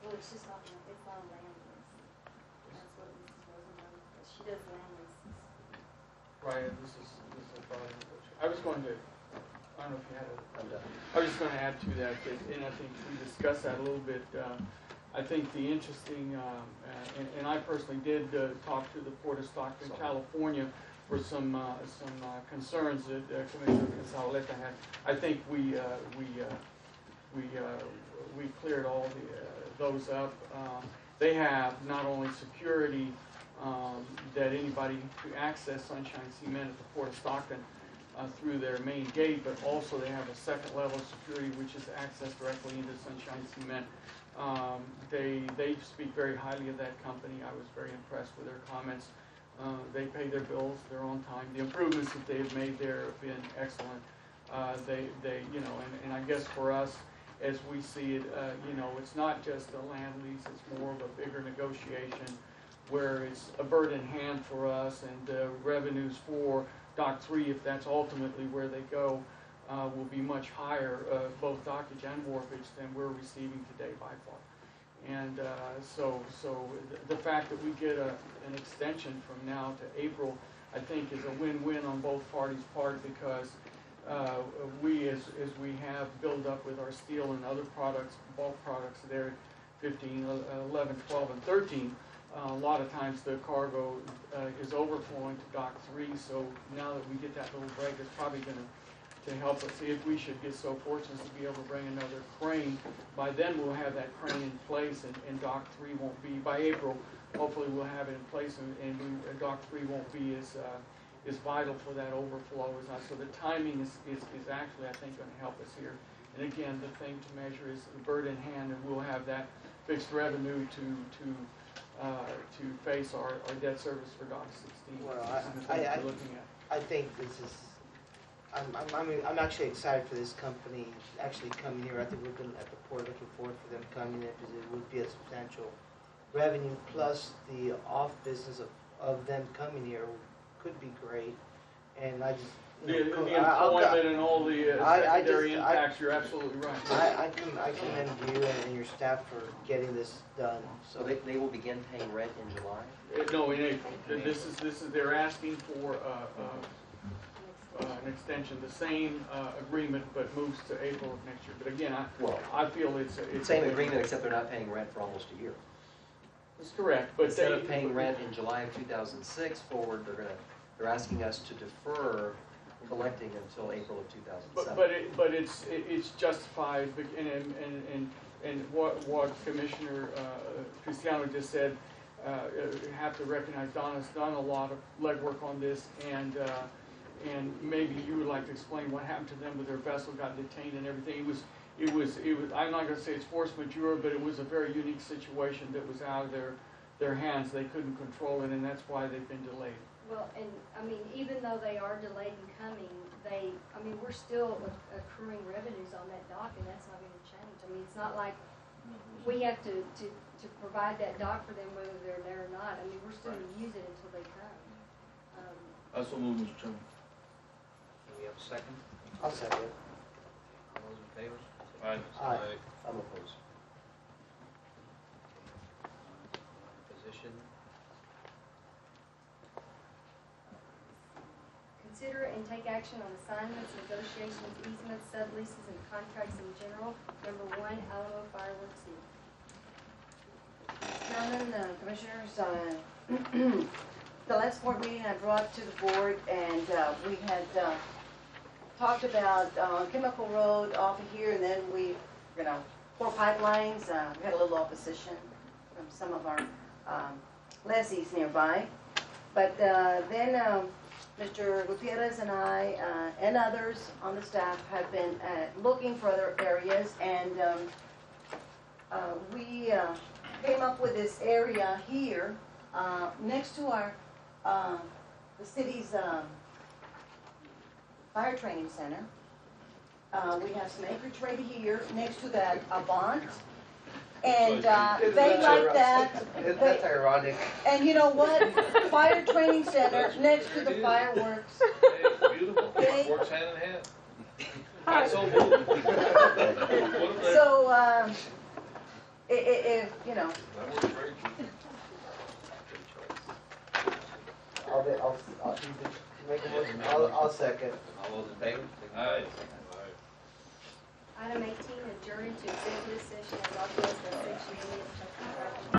Well, it's just not, it's not a land lease. That's what Mrs. Rosenbaum does. She does land leases. Right, and this is a part of it. I was going to, I don't know if you had a, I was just going to add to that, and I think we discussed that a little bit. I think the interesting, and I personally did talk to the Port of Stockton, California, for some concerns that Commissioner Casaleta had. I think we cleared all those up. They have not only security that anybody to access Sunshine Cement at the Port of Stockton through their main gate, but also they have a second level of security which is access directly into Sunshine Cement. They speak very highly of that company. I was very impressed with their comments. They pay their bills, they're on time. The improvements that they've made there have been excellent. And I guess for us, as we see it, it's not just a land lease, it's more of a bigger negotiation where it's a bird in hand for us, and revenues for Dock 3, if that's ultimately where they go, will be much higher, both dockage and wharfage, than we're receiving today by far. And so the fact that we get an extension from now to April, I think is a win-win on both parties' part, because we, as we have built up with our steel and other products, bulk products there, 15, 11, 12, and 13, a lot of times the cargo is overflowing to Dock 3, so now that we get that little break, it's probably going to help us. If we should get so fortunate to be able to bring another crane, by then we'll have that crane in place, and Dock 3 won't be, by April, hopefully we'll have it in place, and Dock 3 won't be as vital for that overflow as us. So the timing is actually, I think, going to help us here. And again, the thing to measure is the bird in hand, and we'll have that fixed revenue to face our debt service for Dock 16. Well, I think this is. I'm actually excited for this company actually coming here. I think we've been at the port looking forward for them coming in, because it would be a substantial revenue, plus the off business of them coming here could be great. And I just the employment and all the secondary impacts, you're absolutely right. I commend you and your staff for getting this done. So they will begin paying rent in July? No, in April. This is they're asking for an extension, the same agreement, but moves to April of next year. But again, I feel it's the same agreement, except they're not paying rent for almost a year. That's correct. But instead of paying rent in July of 2006 forward, they're asking us to defer collecting until April of 2007. But it's justified, and what Commissioner Cristiano just said, have to recognize Donna's done a lot of legwork on this, and maybe you would like to explain what happened to them with their vessel got detained and everything. it was, I'm not gonna say it's force majeure, but it was a very unique situation that was out of their hands. They couldn't control it, and that's why they've been delayed. Well, and, I mean, even though they are delayed in coming, we're still accruing revenues on that dock, and that's not gonna change. I mean, it's not like we have to provide that dock for them whether they're there or not. I mean, we're still gonna use it until they come. That's what moved, Mr. Chairman. Do we have a second? I'll second it. All those in favor? Aye. Aye. I'm opposed. Position. Consider and take action on assignments, negotiations, easements, subleases, and contracts in general. Number 1, Alamo Fireworks Inc. Chairman, Commissioners, the last board meeting I brought to the board, and we had talked about Chemical Road off of here, and then we, 4 pipelines. We had a little opposition from some of our lessees nearby. But then Mr. Gutierrez and I and others on the staff have been looking for other areas, and we came up with this area here next to our the city's fire training center. We have some acreage right here next to that Avant. And they like that. That's ironic. And you know what? Fire training center next to the fireworks. Hey, beautiful. Okay. Works hand in hand. All right. So moved. So, if, you know. That works great. I'll second. All those in favor? Aye. Item 18, adjourn to executive session as authorized by Section 8 of Chapter 5.